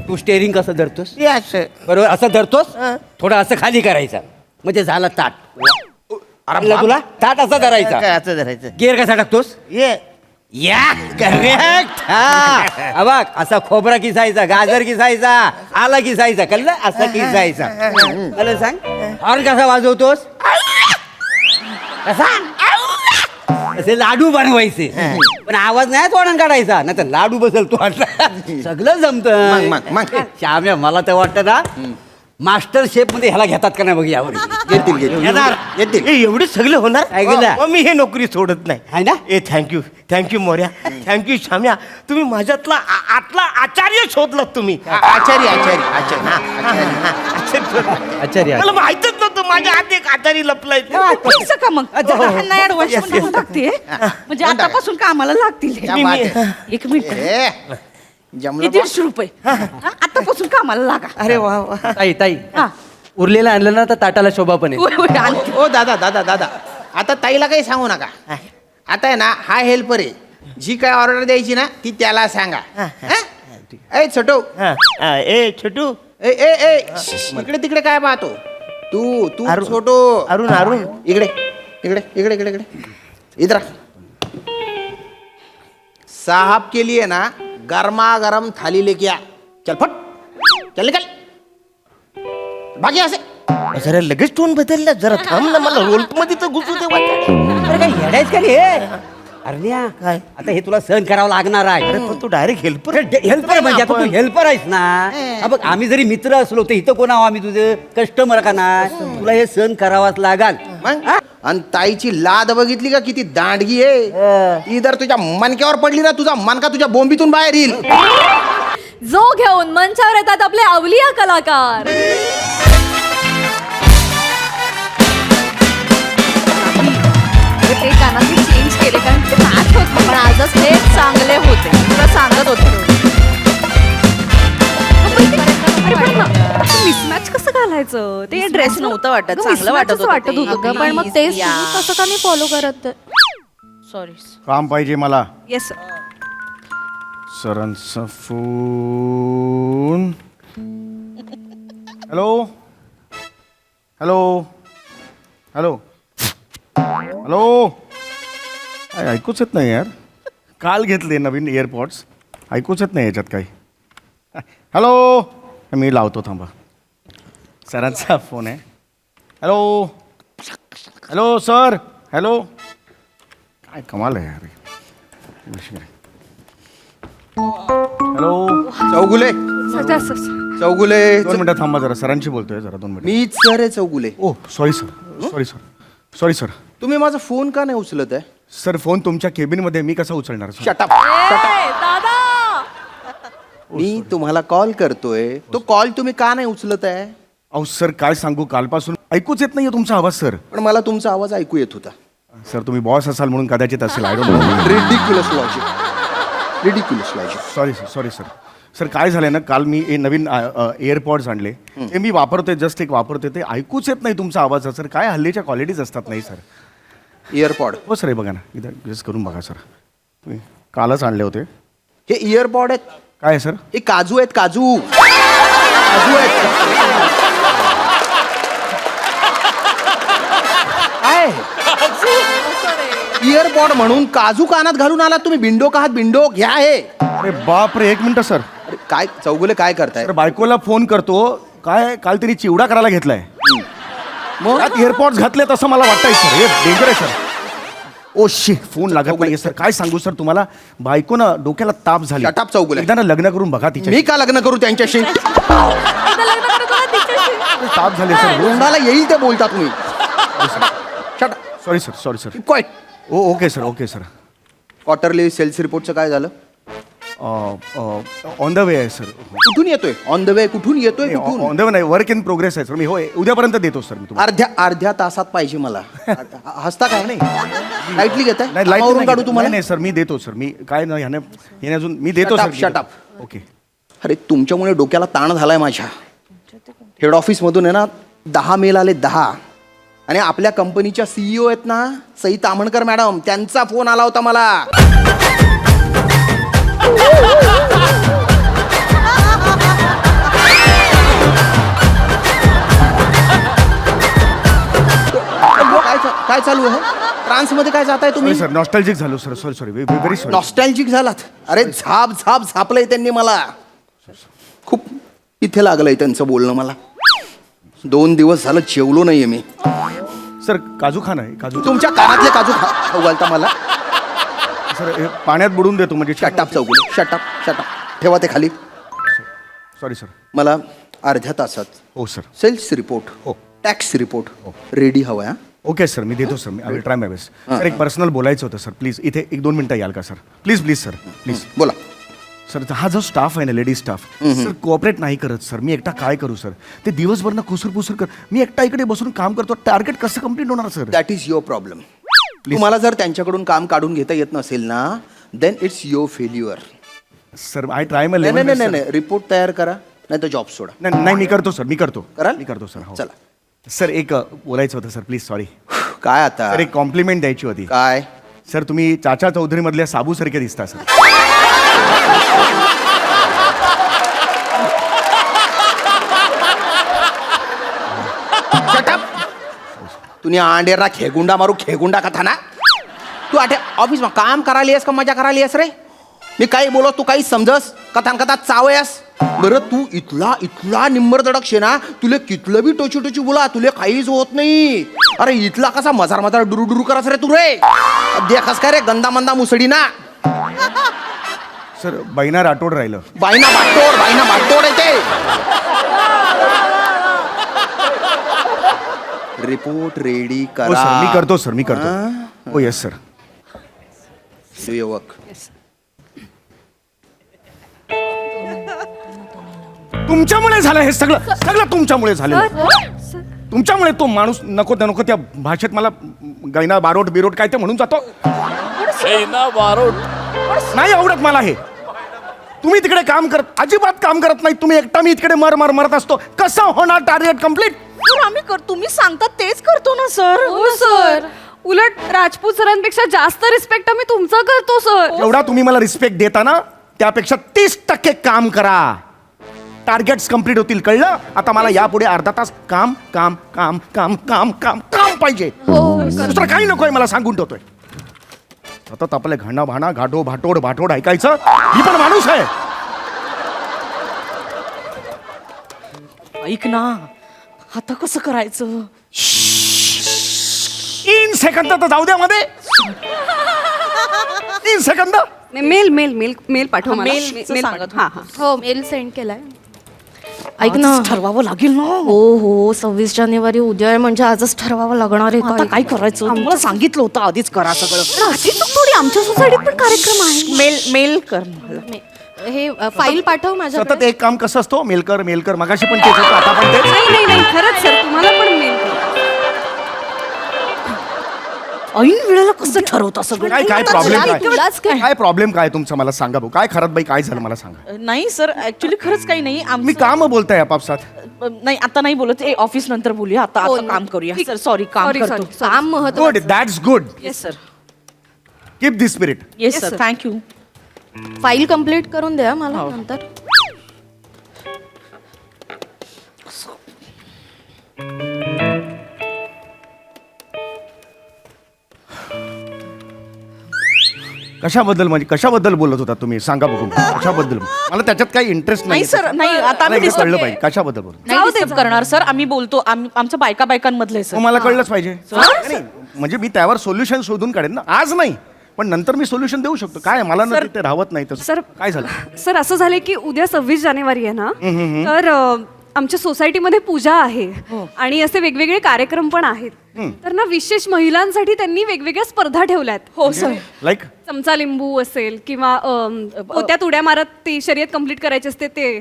तू steering कसं धरतोस हे असं. बरोबर असं धरतोस हा. थोडं असं खाली करायचं म्हणजे झालं ताट अरे कळलं तुला ताट असं काय धरायचं असं धरायचं गिअर कसा टाकतोस ये या करेक्ट हा बघ असा खोबरा किसायचा गाजर किसायचा आला किसायचा कळलं असं किसायचा मला सांग हॉर्न कसा वाजवतोस कसा असे लाडू बनवायचे पण आवाज नाही तोंडात काढायचा नाही तर लाडू बसल तो सगळं जमतं मग. श्याम्या मला तर वाटतं ना मास्टर शेफ मध्ये ह्याला घेतात का नाही बघ यावर्षी येणार. येतील हे एवढे सगळे होणार काय केलं? मग मी हे नोकरी सोडत नाही आहे ना ए थँक्यू मोर्या थँक्यू श्याम्या तुम्ही माझ्यातला आतला आचार्य शोधलात तुम्ही आचार्य आचार्य. मला माहितच नव्हतं माझ्या हात एक आचार्य लपलाय फिक्स का मग ह्यांना ऍडव्हान्स म्हणून टाकते म्हणजे आतापासून कामाला लागतील एक मिनिट किती 150 रुपये आतापासून कामाला लागा अरे वा ताई ताई हा. उरलेलं आणलं ना तर ताटाला शोभा पण आहे होय, होय, आणते. ओ दादा आता ताईला काही सांगू नका आता आहे ना हा हेल्पर आहे जी काय ऑर्डर द्यायची ना ती त्याला सांगा ए छोटो ए छोटू ए ए ए इकडे तिकडे काय पाहतो तू तू अरुण. छोटो अरुण इकडे इकडे इकडे इकडे इकडे इधर आ. साहब के लिए ना गर्मा गर्म थाली लेके आ चल फट चल निकल बाकी असे जरा लगेच टोन बदलला जरा थांब ना मला रोल मध्ये तर घुसू दे वाचाडे. अरे काय येडायच का रे अरण्या काय? आता हे तुला सहन करावं लागणार आहे अरे पण तू डायरेक्ट हेल्पर हेल्पर म्हणजे आता तू हेल्पर आहेस ना हा बघ आम्ही जरी मित्र असलो तर इथं कोण आहो आम्ही तुझे कस्टमर का नाही तुला हे सहन करावाच लागाल मग आणि ताईची लाद बघितली का किती दांडगी आहे ती जर तुझ्या मनक्यावर पडली ना तुझा मनका तुझ्या बोंबीतून बाहेर येईल जो घेऊन मंचावर येतात आपले अवलिया कलाकार ते गाणं चेंज केले कारण ते मॅच होत पण आजच ते चांगले होते तुला सांगत होते मिसमॅच कसं घालायचं ते ड्रेस नव्हतं वाटत चांगलं वाटत होतं पण मग ते कसं का मी फॉलो करत सॉरी काम पाहिजे मला येस सरांचा phone hello hello hello hello काय ऐकूच येत नाही यार काल घेतले नवीन एअरपॉड्स ऐकूच येत नाही याच्यात काही हॅलो मी लावतो थांबा सरांचा फोन आहे हॅलो हॅलो सर हॅलो काय कमाल आहे यार हॅलो चौगुले चौगुले 2 मिनिटं थांबा जरा सरांशी बोलतोय जरा 2 मिनिटं मीच सर आहे चौगुले ओ सॉरी सर तुम्ही माझा फोन का नाही उचलत आहे सर फोन तुमच्या केबिनमध्ये मी कसा उचलणार सर शटअप दादा मी तुम्हाला कॉल करतोय तो कॉल तुम्ही का नाही उचलत आहे अहो सर काय सांगू कालपासून ऐकूच येत नाहीये तुमचा आवाज सर पण मला तुमचा आवाज ऐकू येत होता सर तुम्ही बॉस असाल म्हणून कदाचित असेल I don't know ridiculous logic sorry sir sir काय झालंय ना काल मी नवीन एअरपॉड्स आणले ते मी वापरतोय जस्ट एक वापरतोय ते ऐकूच येत नाही तुमचा आवाज सर काय हल्लीच्या क्वालिटीज असतात नाही सर इयरपॉड हो सर हे बघा ना इथं जस्ट करून बघा सर तुम्ही कालच आणले होते हे इयरपॉड आहेत काय आहे सर हे काजू आहेत काजू आहेत काय इयरपॉड म्हणून काजू कानात घालून आलात तुम्ही बिंडो का हात बिंडो घ्या हे अरे बाप रे 1 मिनिट सर अरे काय चौगुले काय करताय तर बायकोला फोन करतो काय काल तिने चिवडा करायला घेतलाय मग एअरपॉड्स घातले तसं मला वाटतंय सर हे डेंजर आहे सर ओ शी फोन लागत नाहीये सर काय सांगू सर तुम्हाला बायको ना डोक्याला ताप झाली Shut up, चौगुले. एकदा ना लग्न करून बघा तिच्या मी का लग्न करू त्यांच्याशी ताप झाले सर तोंडाला येईल ते बोलता तुम्ही sorry sir quite okay sir quarterly sales रिपोर्टचं काय झालं ऑन द वे आहे सर कुठून येतोय ऑन द वे कुठून येतोय कुठून ऑन द वे नाही वर्क इन प्रोग्रेस आहे सर मी होय उद्यापर्यंत देतो सर मी तुम्हाला अर्ध्या तासात पाहिजे मला हसता काय नाही लाईटली घेत नाही light काढू नाही, तुम्हाला नाही सर मी देतो सर मी काय नाही याने अजून मी देतो Shut up, sir shut up. Okay अरे तुमच्यामुळे डोक्याला ताण झालाय माझ्या हेड ऑफिस मधून आहे ना 10 मेल आले 10 आणि आपल्या कंपनीच्या सीईओ आहेत ना सई तामणकर मॅडम त्यांचा फोन आला होता मला चालू आहे ट्रान्स मध्ये काय जाताय तुम्ही सर नॉस्टॅल्जिक झालो sir sorry very sorry. Nostalgic झालात अरे झाप झापलंय त्यांनी मला खूप इथे लागलंय त्यांचं बोलणं मला 2 दिवस झालं जेवलो नाहीये मी सर काजू खाना आहे काजू. तुमच्या कानातले काजू खाऊ घालता मला सर हे पाण्यात बुडून देतो म्हणजे शटाप चौगुले शटाप ठेवा ते खाली सॉरी सर. मला अर्ध्या तासात हो सर. सेल्स रिपोर्ट हो. टॅक्स रिपोर्ट रेडी हवाय हा ओके सर मी देतो sir me I will try my best. Sir एक पर्सनल बोलायचं होतं सर प्लीज इथे 1-2 मिनिटं याल का सर प्लीज सर प्लीज. बोला सर हा जो स्टाफ आहे ना लेडीज स्टाफ सर कोऑपरेट नाही करत सर. मी एकटा काय करू सर ते दिवसभर ना कुसूर कर मी एकटा इकडे बसून काम करतो टार्गेट कसं कम्प्लीट होणार sir. That is your problem तुम्हाला जर त्यांच्याकडून काम काढून घेता येत नसेल ना then it's your failure. Sir I try my नाही रिपोर्ट तयार करा नाही तर जॉब सोडा. नाही मी करतो सर मी करतो कराल? मी करतो सर. हो. चला सर एक बोलायचं होतं सर प्लीज सॉरी. काय आता सर एक कॉम्प्लिमेंट द्यायची होती. काय सर तुम्ही चाचा चौधरी मधल्या साबू सारखे दिसता सर. तुम्ही आंडेरा खेगुंडा मारू खेगुंडा कथा ना तू आठे ऑफिसમાં काम करायला येस का मजा करायला येस रे मी काही बोलो तू काही समजस कथा चावयास बरं तू इथला निंबर दडक शे ना तुले कितलं बी टोची बोला तुले काहीच होत नाही. अरे इथला कसा मजार डुरू करस रे तू रे देखस काय रे गंदा मंदा मुसडी ना. सर बैना राठोड राहिलं. बाईना बाटोड येते रिपोर्ट रेडी हो करा. सर मी करतो हो येस सर. सुयोवक तुमच्यामुळे झालं हे सगळं तुमच्यामुळे झालं. तुमच्यामुळे तो माणूस नको त्या भाषेत मला गैना बारोट काय ते म्हणून जातो. नाही आवडत मला हे. तुम्ही तिकडे अजिबात काम करत नाही तुम्ही एकटा मी इकडे मरत असतो. कसं होणार टार्गेट कम्प्लीट. तुम्ही सांगतात तेच करतो ना सर. हो सर उलट राजपूत सरांपेक्षा जास्त रिस्पेक्ट आम्ही तुमचा करतो सर. एवढा तुम्ही मला रिस्पेक्ट देता ना त्यापेक्षा 30% काम करा. टार्गेट्स कम्प्लीट होतील कळलं. आता मला यापुढे अर्धा तास काम काम काम काम काम काम काम पाहिजे. दुसरं काही नकोय मला सांगून ठेवतोय. सतत आपले घाणा भाणा घाटो भाटोड ऐकायचं. मी पण माणूस आहे. ऐक ना आता कसं करायचं. 3 सेकंद तर जाऊ द्या मध्ये. 3 सेकंद. मेल पाठव मला. मेल सांगत हा हो मेल सेंड केलाय. ऐक ना ठरवावं लागेल ना. हो 26 जानेवारी उद्या आहे म्हणजे आजच ठरवावं लागणार आहे. आता काय करायचं मला सांगितलं होतं आधीच करा सगळं. थोडी आमच्या सोसायटीत पण कार्यक्रम आहे. मेल कर हे फाईल पाठव सतत माझ्याकडे. एक काम कसं असतो मेल कर मगाशी पण तेच होतं आता पण तेच. नाही खरंच सर तुम्हाला पण मेल ऐन वेळेला कसं ठरवता सगळं. काय प्रॉब्लेम तुलाच काय? काय प्रॉब्लेम काय तुमचा मला सांगा भाऊ. काय खरंच बाई काय झालं मला सांगा. नाही सर ऍक्च्युली खरंच काही नाही. मी काम बोलताय आपापसात. नाही आता नाही बोलत ऑफिस नंतर बोलूया. आता काम करूया सर. सॉरी काम करतो. काम गुड महत्त्वाचं. That's good. Yes sir. Keep this spirit. Yes sir thank you. File complete करून द्या मला नंतर. कशाबद्दल बोलत होता तुम्ही सांगा बघू. कशाबद्दल मला त्याच्यात काही इंटरेस्ट नाही सर नाही आता आम्ही कळलं disturb- पाहिजे कशाबद्दल बोलत. नाही disturb करणार सर. आम्ही बोलतो आमच्या बायकांमधले सर. मला कळलंच पाहिजे. नाही, म्हणजे मी त्यावर सोल्युशन शोधून काढेन ना. आज नाही पण नंतर मी सोल्युशन देऊ शकतो. काय मला ना ते राहत नाही तसं. सर काय झालं सर असं झालंय की उद्या 26 जानेवारी आहे ना तर आमच्या सोसायटीमध्ये पूजा आहे आणि असे वेगवेगळे कार्यक्रम पण आहेत. तर ना विशेष महिलांसाठी त्यांनी वेगवेगळ्या स्पर्धा ठेवल्यात. हो सर. लाईक चमचा लिंबू असेल किंवा पोत्यात उड्या मारत ती शर्यत कंप्लीट करायची असते ते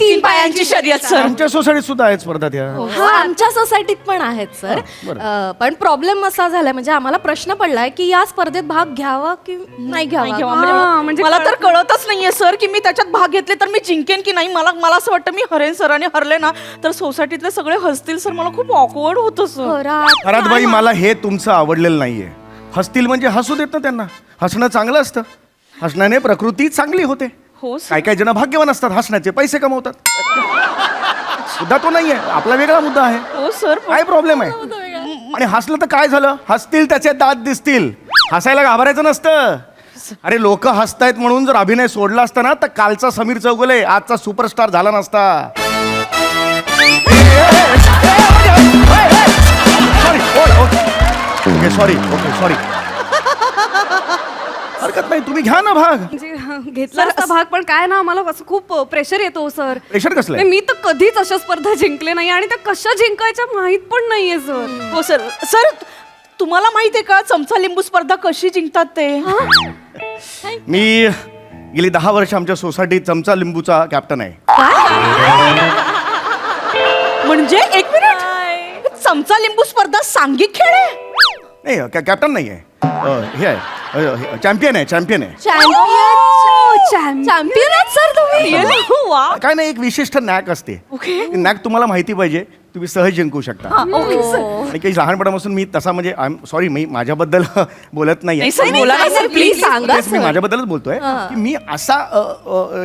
3 पायांची शर्यत सर. आमच्या सोसायटीत सुद्धा आहेत स्पर्धा त्या. हा आमच्या सोसायटीत पण आहेत सर. पण प्रॉब्लेम असा झालाय म्हणजे आम्हाला प्रश्न पडलाय की या स्पर्धेत भाग घ्यावा की नाही घ्यावा. म्हणजे मला तर कळतच नाहीये सर की मी त्याच्यात भाग घेतले तर मी जिंकेन की नाही. मला असं वाटतं मी हरेन सर आणि हरले ना तर सोसायटीतले सगळे हसतील सर. मला खूप ऑकवर्ड होतं सर. खरात बाई मला हे तुमचं आवडलेलं नाहीये. हसतील म्हणजे हसू देत ना त्यांना. हसणं चांगलं असतं. हसण्याने प्रकृती चांगली होते. हो काही जण भाग्यवान असतात हसण्याचे पैसे कमवतात. मुद्दा तो नाहीये आपला वेगळा मुद्दा आहे. हो सर काय प्रॉब्लेम आहे. आणि हसलं तर काय झालं? हसतील त्याचे दात दिसतील. हसायला घाबरायचं नसतं. अरे लोक हसतायत म्हणून जर अभिनय सोडला असता ना तर कालचा समीर चौगुले आजचा सुपरस्टार झाला नसता. सॉरी सॉरी हरकत नाही, तुम्ही घ्या ना भाग. म्हणजे घेतला असता भाग, पण काय ना आम्हाला असं खूप प्रेशर येतो सर. प्रेशर कसलं आहे? नाही, मी तर कधीच अशा स्पर्धा जिंकले नाही आणि त्या कशा जिंकायच्या माहित पण नाहीये सर. हो सर. सर तुम्हाला माहिती आहे का चमचा लिंबू स्पर्धा कशी जिंकतात ते? मी गेली 10 वर्ष आमच्या सोसायटीत चमचा लिंबूचा कॅप्टन आहे. म्हणजे एक मिनिट, चमचा लिंबू स्पर्धा सांघिक खेळ आहे? नाही कॅप्टन नाही आहे, हे आहे चॅम्पियन आहे. चॅम्पियन सर तुम्ही. काय नाही, एक विशिष्ट नॅक असते. नॅक तुम्हाला माहिती पाहिजे, तुम्ही सहज जिंकू शकता. आणि काही लहानपणापासून मी तसा म्हणजे सॉरी मी माझ्याबद्दल बोलत नाही प्लीज सांगा मी माझ्याबद्दलच बोलतोय की मी असा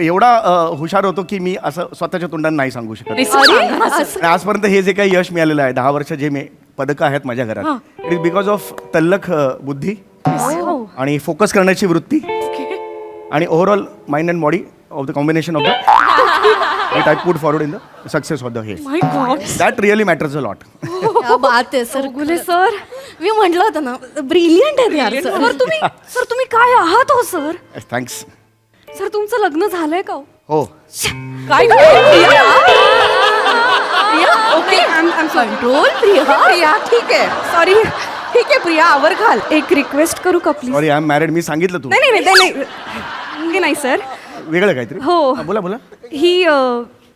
एवढा हुशार होतो की मी असं स्वतःच्या तोंडाने नाही सांगू शकत. आणि आजपर्यंत हे जे काही यश मिळालेलं आहे 10 वर्ष जे मी पदकं आहेत माझ्या घरात, इट इज बिकॉज ऑफ तल्लख बुद्धी आणि फोकस करण्याची वृत्ती आणि overall mind and body of the combination of the I put forward in the success of the haze. My God. That really matters a lot. क्या बात आहे सर. गुले सर, मी म्हटलं होतं ना ब्रिलियंट आहे यार सर. सर तुम्ही काय आहात हो सर? Thanks. सर तुमचं लग्न झालंय का हो? हो. काय ओके कंट्रोल प्रिया ठीक आहे. सॉरी, ठीक आहे प्रिया, आवर घाल. एक रिक्वेस्ट करू का प्लीज? Sorry, I'm married. मी सांगितलं तू. नाही नाही नाही नाही नाही सर. वेगळं काहीतरी. हो. बोला बोला. ही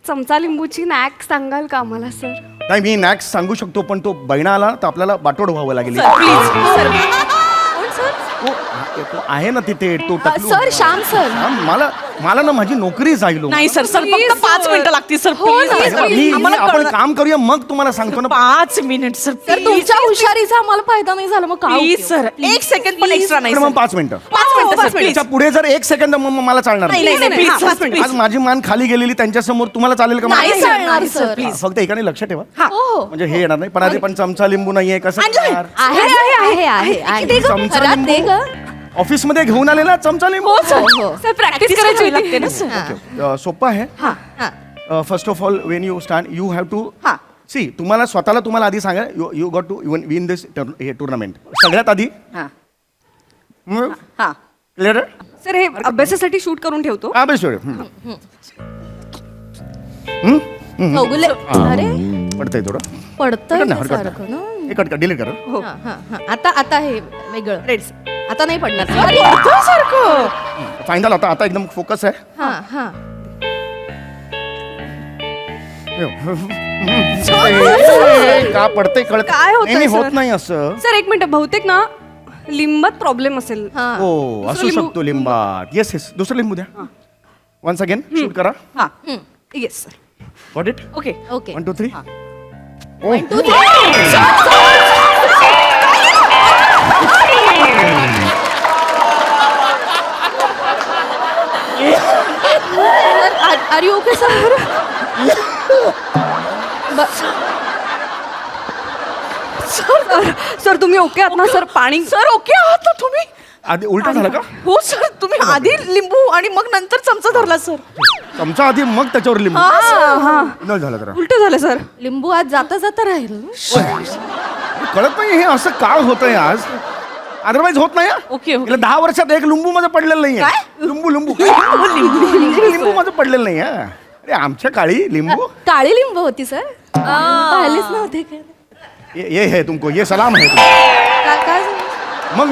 चमचा लिंबूची नॅक सांगाल का आम्हाला सर? नाही मी नॅक्स सांगू शकतो पण तो बैना आला तर आपल्याला बाटोड व्हावं लागेल. तो आहे ना तिथे तो टकलू. Sir Shyam sir. मला ना माझी नोकरी जाईल. नाही सर सर फक्त 5 मिनिटं लागतील सर. आपण काम करूया मग तुम्हाला सांगतो ना. 5 मिनिट सर. तर तुमच्या हुशारीचा आम्हाला फायदा नाही झाला मग काय प्लीज सर, 1 सेकंड पण एक्स्ट्रा नाही. मग 5 मिनिटं. 5 मिनिटं सर प्लीज. त्याच्या पुढे जर 1 सेकंद मला चालणार नाही नाही प्लीज 5 मिनिट. आज माझी मान खाली गेलेली त्यांच्या समोर तुम्हाला चालेल का? नाही चालणार सर. फक्त एकाने लक्ष ठेवा हो म्हणजे हे येणार नाही. पण आधी पण चमचा लिंबू नाहीये कसं करणार? आहे चमचा घरात दे लिंबू ग. ऑफिस मध्ये घेऊन आलेला चमचा लिंबू. हो सर प्रॅक्टिस करायची लागते ना सर. सोपं आहे. First of all when you stand you have to हा. सी तुम्हाला आधी सांगा you got to win this हे टुर्नामेंट सगळ्यात आधी. हा हा क्लिअर सर हे अभ्यासासाठी शूट करून ठेवतो. चौगुले. अरे पडतंय थोडं. पडतंय ना, हरकत सारखं ना. हे कट डिलीट कर. हा, हा, हा. आता हे वेगळं रेड्स आता नाही पडणार. सारखं. फायनल आता एकदम फोकस आहे. हा हा. का पडतंय कळत काय होतंय, नाही, सर? होत नाही असं. सर एक मिनिट, बहुतेक ना लिंबात प्रॉब्लेम असेल. हा. हो असू लिंबू. शकतो लिंबात. येस येस दुसरं लिंबू द्या. वन्स अगेन शूट करा. हा yes sir. Got it. Okay. Okay 1 2 3. Are you okay sir? Sir तुम्ही ओके आहात ना सर? पाणी सर ओके आहात ना तुम्ही? आधी उलट झालं का? हो सर तुम्ही आधी लिंबू आणि मग नंतर चमचा धरला सर. चमचा आधी मग त्याच्यावर लिंबू. हा न झालं जरा उलट झालं सर. लिंबू आज जाता जाता राहील. कळत नाही हे असं का होतंय आज. अदरवाईज होत नाही. Okay, okay. 10 वर्षात एक लिंबू माझं पडलेलं नाहीये. लिंबू लिंबू माझं पडलेलं नाही. अरे आमच्या काळी लिंबू. काळी लिंबू होती सर. पाहिलेच नव्हते का? ये है तुमको ये सलाम है. काय मग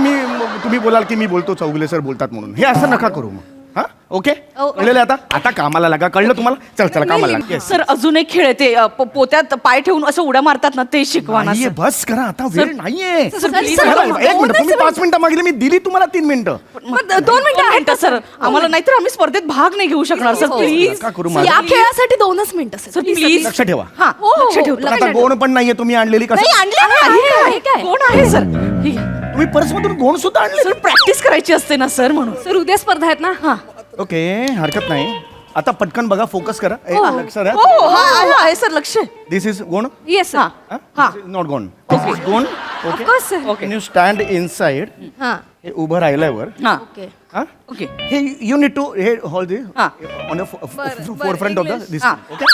तुम्ही बोलाल की मी बोलतो चौगुले सर बोलतात म्हणून. हे असं नका करू मग. हा ओके कळलेलं आता कामाला लागा. कळलं तुम्हाला? चला कामाला लागा. Yes. सर अजून एक खेळ आहे ते पोत्यात पाय ठेवून असं उड्या मारतात ना ते शिकवा ना नाहीये, सर. बस करा आता वेळ नाहीये. सर, please, सर, सर, एक मिनिट तुम्ही 5 मिनिटं मागितली मी दिली तुम्हाला 3 मिनिटं. 2 मिनिटं आहेत सर आम्हाला, नाहीतर आम्ही स्पर्धेत भाग नाही घेऊ शकणार सर. प्लीज नका करू या माझं. खेळासाठी 2च मिनिटं सर सर. प्लीज. लक्ष ठेवा. हा लक्ष ठेवतो. आता गोण पण नाहीये तुम्ही आणलेली कसं. नाही आणले आहे काय? कोण आहे सर? ठीक आहे. तुम्ही पर्स मधून गोण सुद्धा आणले. सर प्रॅक्टिस करायची असते ना सर म्हणून. सर उद्या स्पर्धा आहेत ना. हा ओके हरकत नाही. आता पटकन बघा फोकस करा. लक्ष हो आहे सर लक्ष. This is gone. Yes sir. हा not gone. This is gone of course sir. Can you stand inside हा हे उभं राहिल्यावर हा ओके हा ओके हे यू नीड टू हे होल दे हा. On four front of the this हा. ओके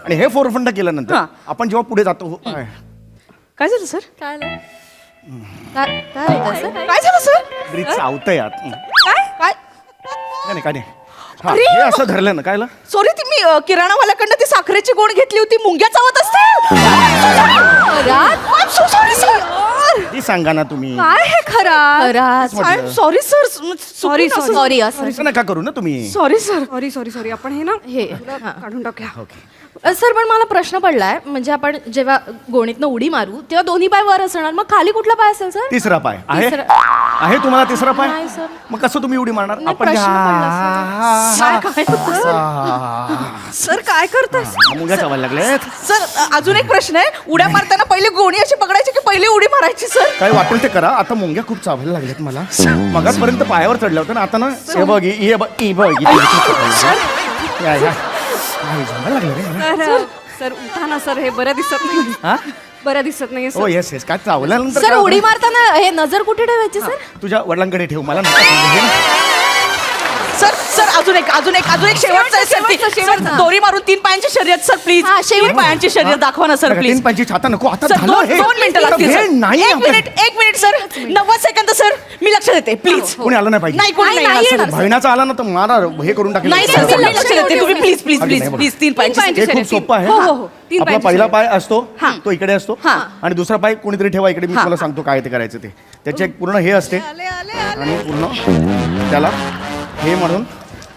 आणि हे फोर फ्रंट केल्यानंतर हा. आपण जेव्हा पुढे जातो काय झालं सर काय झालं? काय होतं सर? काय झालं सर ब्रिज चावतंय आत काय काय नाही काय नाही हा, अरे! हे असं धरलं ना कायला सॉरी ती मी किराणावाल्याकडनं ती साखरेची गोण घेतली होती मुंग्या चावत असते सॉरी सर ती सांगा ना तुम्ही काय हे खरा खरंच. Sorry sir Sorry, sorry. Sorry असं असं नका करू ना तुम्ही sorry sir sorry sorry sorry आपण हे ना हे हा. काढून टाकूया. सर पण मला प्रश्न पडलाय म्हणजे आपण जेव्हा गोणीतनं उडी मारू तेव्हा दोन्ही पाय वर असणार मग खाली कुठला पाय असेल सर तिसरा पाय आहे तिसरा. आहे तुम्हाला तिसरा पाय नाही, सर. मग कसं तुम्ही उडी मारणार नाही, आपण प्रश्न सर काय करताय मुंग्या चावायला लागलेत सर अजून एक प्रश्न आहे उड्या मारताना पहिले गोणी अशी पकडायची की पहिले उडी मारायची सर काय वाटेल ते करा आता मुंग्या खूप चावायला लागल्यात मला मगापर्यंत पायावर चढल्या होत्या ना आता ना हे बघ हे बघ ही बघ इथे या, या. काय झालं लागलं रे मला? तर सर उठा ना सर हे बरं दिसत नाही हा? बरं दिसत नाही हो येस येस काय चावल्यानंतर सर काय उडी होतं? मारताना हे नजर कुठे ठेवायची सर तुझ्या वडिलांकडे ठेव मला नका सांगू. हे सर सर अजून एक शेवटचं आहे सर ती- सर दोरी मारून 3 पायांची शर्यत सर प्लीज हा, शेवट. 3 पायांची शर्यत दाखवा ना सर नका, प्लीज 3 पायची छाता नको आता सर झालं हे. 2 मिनिटं आता लागतील वेळ सर. नाही एक आपल्या- मिनिट सर 90 सेकंद सर मी लक्ष देते प्लीज कोणी आलं नाही पाहिजे नाही कोणी नाही नाही येणार, येणार, सर. बहिणाचा आला ना तर मला हे करून टाकेल नाही सर नाही, मी लक्ष नाही, देते तुम्ही प्लीज प्लीज अगदी प्लीज नाही, प्लीज 3 पायांची हे खूप सोपं आहे हो, हो, हो. 3 आपला पायांची पहिला शर्यत. पाय असतो हा. तो इकडे असतो हा. आणि दुसरा पाय कोणीतरी ठेवा इकडे मी तुम्हाला सांगतो काय ते करायचं ते त्याचे एक पूर्ण हे असते आणि पूर्ण त्याला हे म्हणून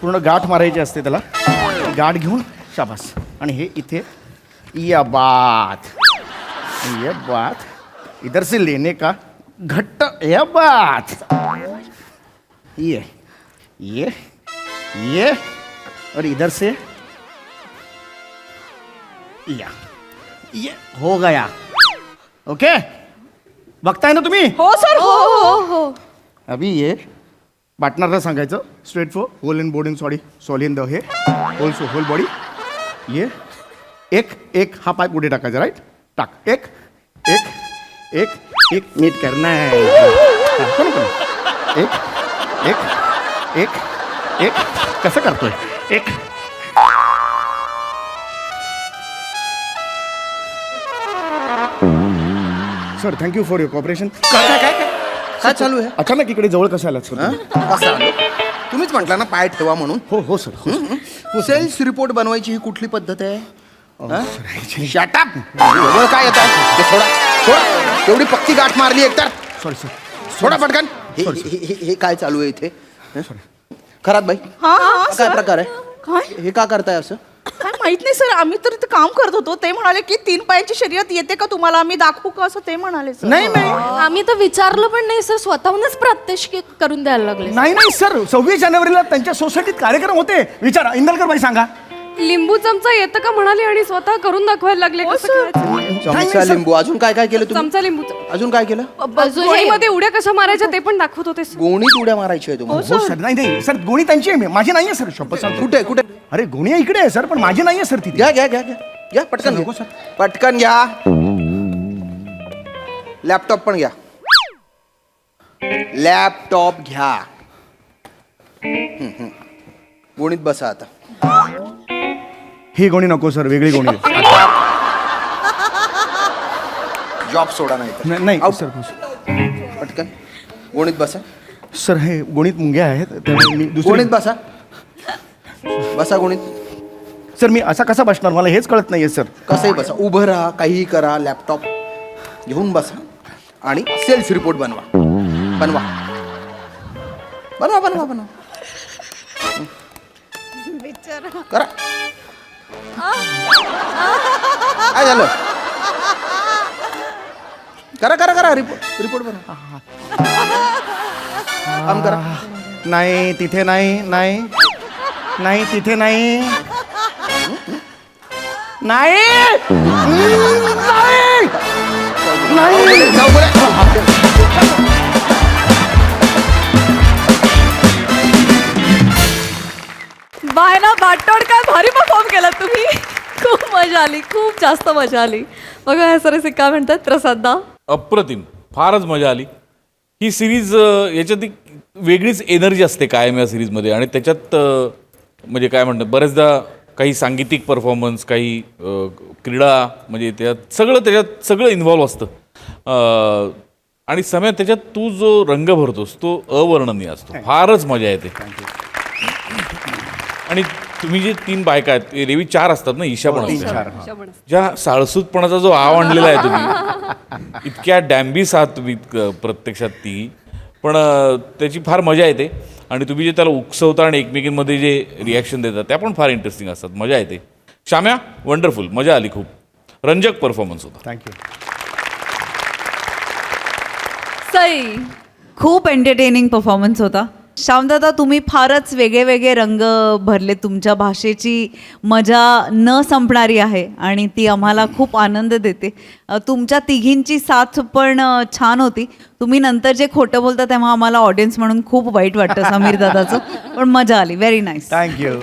पूर्ण गाठ मारायची असते त्याला गाठ घेऊन शाबास आणि हे इथे ये बात इधर से लेने का घट्ट ये बात ये और इधर से ये हो गया ओके बघताय ना तुम्ही हो सर हो हो हो अभी ये पार्टनरला सांगायचं straight for whole in board in sorry in the हे होल बॉडी ये एक हा पाय पुढे टाकायचा राईट टाक एक नीट करना है कोण एक कसं करतोय एक sir thank you for your cooperation काय चालू आहे अचानक इकडे जवळ कसं आलात सर हं? कसं आलं? तुम्हीच म्हटलं ना पाय ठेवा म्हणून हो सर सेल्स रिपोर्ट बनवायची ही कुठली पद्धत आहे शटअप एवढं काय येत आहे ते सोडा एवढी पक्की गाठ मारली एकतर सॉरी सर सोडा पटकन हे काय चालू आहे इथे खरात बाई हा हा काय सर प्रकार आहे काय हे का करताय असं काय माहित नाही सर आम्ही तर इथे काम करत होतो ते म्हणाले की 3 पायांची शर्यत येते का तुम्हाला आम्ही दाखवू का असं ते म्हणाले सर नाही आम्ही तर विचारलं पण नाही सर स्वतःहूनच प्रात्यक्षिक करून द्यायला लागले नाही सर 26 जानेवारीला त्यांच्या सोसायटीत कार्यक्रम होते विचारा इंदलकर बाई सांगा लिंबू चमचा येतं का म्हणाले आणि स्वतः करून दाखवायला लागले कसं करायचं? चमचा लिंबू अजून काय काय केलं तुम्ही चमचा लिंबू अजून काय केलं गोळीमध्ये उड्या कशा मारायच्या ते पण दाखवत होते सर. गोणीत उड्या मारायची आहे तुम्हाला हो सर नाही सर गोणी त्यांची आहे माझी नाही आहे सर शपथ सांगतो कुठे कुठे अरे गोणी इकडे आहे सर पण माझी नाही आहे सर ती घ्या पटकन नको, घ्या पटकन घ्या लॅपटॉप पण घ्या लॅपटॉप घ्या गोणीत बसा आता ही गोणी नको सर वेगळी गोणी आहे. जॉब सोडा नाही तर. नाही आउट. सर पटकन गोणीत बसा सर हे गोणीत मुंग्या आहेत त्यामुळे मी गोणीत दुसरी बसा बसा गोणीत सर मी असा कसा बसणार मला हेच कळत नाहीये सर कसंही बसा उभं राहा काहीही करा लॅपटॉप घेऊन बसा आणि सेल्स रिपोर्ट बनवा करा काय झालं करा रिपोर्ट बनवा काम करा नाही तिथे नाही तिथे नाही जाऊ बोला बायना बाटोड काय भारी परफॉर्म केला तुम्ही खूप मजा आली खूप जास्त मजा आली बघा हे सर काय म्हणतात प्रसाद दा अप्रतिम फारच मजा आली. ही सिरीज याच्यात एक वेगळीच एनर्जी असते कायम या सिरीजमध्ये आणि त्याच्यात म्हणजे काय म्हणतात बरेचदा काही सांगीतिक परफॉर्मन्स काही क्रीडा म्हणजे त्याच्यात सगळं इन्व्हॉल्व असतं आणि समय त्याच्यात तू जो रंग भरतोस तो अवर्णनीय असतो. फारच मजा येते. आणि तुम्ही जे 3 बायका आहेत रेवी 4 असतात ना, ईशा पण असते. ज्या साळसूतपणाचा जो आव आणलेला आहे तुम्ही, इतक्या डॅम्बिस आहात तुम्ही प्रत्यक्षात ती, पण त्याची फार मजा येते. आणि तुम्ही जे त्याला उकसवता आणि एकमेकींमध्ये जे रिॲक्शन देतात त्या पण फार इंटरेस्टिंग असतात. मजा येते. शाम्या वंडरफुल, मजा आली. खूप रंजक परफॉर्मन्स होता. थँक्यू. सई, खूप एंटरटेनिंग परफॉर्मन्स होता. श्यामदादा तुम्ही फारच वेगळे वेगळे रंग भरले. तुमच्या भाषेची मजा न संपणारी आहे आणि ती आम्हाला खूप आनंद देते. तुमच्या तिघींची साथ पण छान होती. तुम्ही नंतर जे खोटं बोलता तेव्हा आम्हाला ऑडियन्स म्हणून खूप वाईट वाटतं समीर दादाचं, पण मजा आली. Very nice. थँक्यू.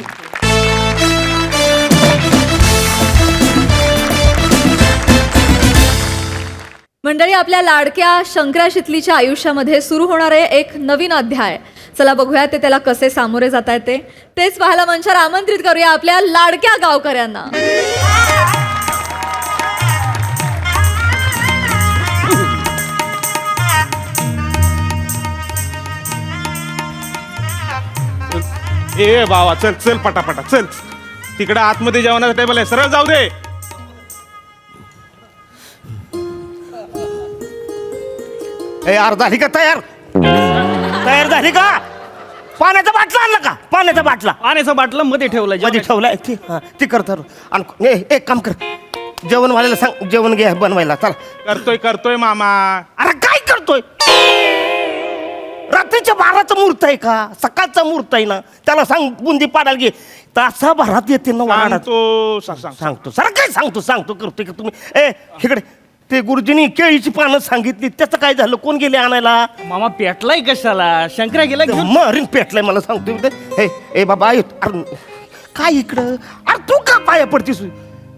मंडळी, आपल्या लाडक्या शंकरा शितलीच्या आयुष्यामध्ये सुरू होणारे एक नवीन अध्याय. चला बघूया ते त्याला कसे सामोरे जात आहेत तेच पाहायला मंचावर आमंत्रित करूया आपल्या लाडक्या गावकऱ्यांना. ए बाबा चल चल पटापटा चल. तिकडे आतमध्ये जेवणाचा टेबल आहे, सरळ जाऊ दे. ए यार झाली का तयार? तयार झाली का? पाण्याचा बाटला आणला का? पाण्याचा बाटला बाटला मध्ये ठेवलाय. मध्ये ठेवलाय. ती कर तर. आणि एक काम कर, जेवणवाल्याला सांग जेवण घे बनवायला. चला. करतोय मामा. अरे काय करतोय? रात्रीच्या 12चा मुहूर्त आहे का? सकाळचा मुहूर्त आहे ना. त्याला सांग बुंदी पाडायला घे. तासाभरात येते ना वाढत. सांगतो सर काय सांगतो करतोय का तुम्ही? ए इकडे ते गुरुजींनी केळीची पानं सांगितली, त्याचं काय झालं? कोण गेले आणायला? मामा पेटलाय कशाला? शंकरा गेला मरीन पेटलाय मला सांगतोय. ए बाबा काय इकडं? अरे तू का पाया पडतीस?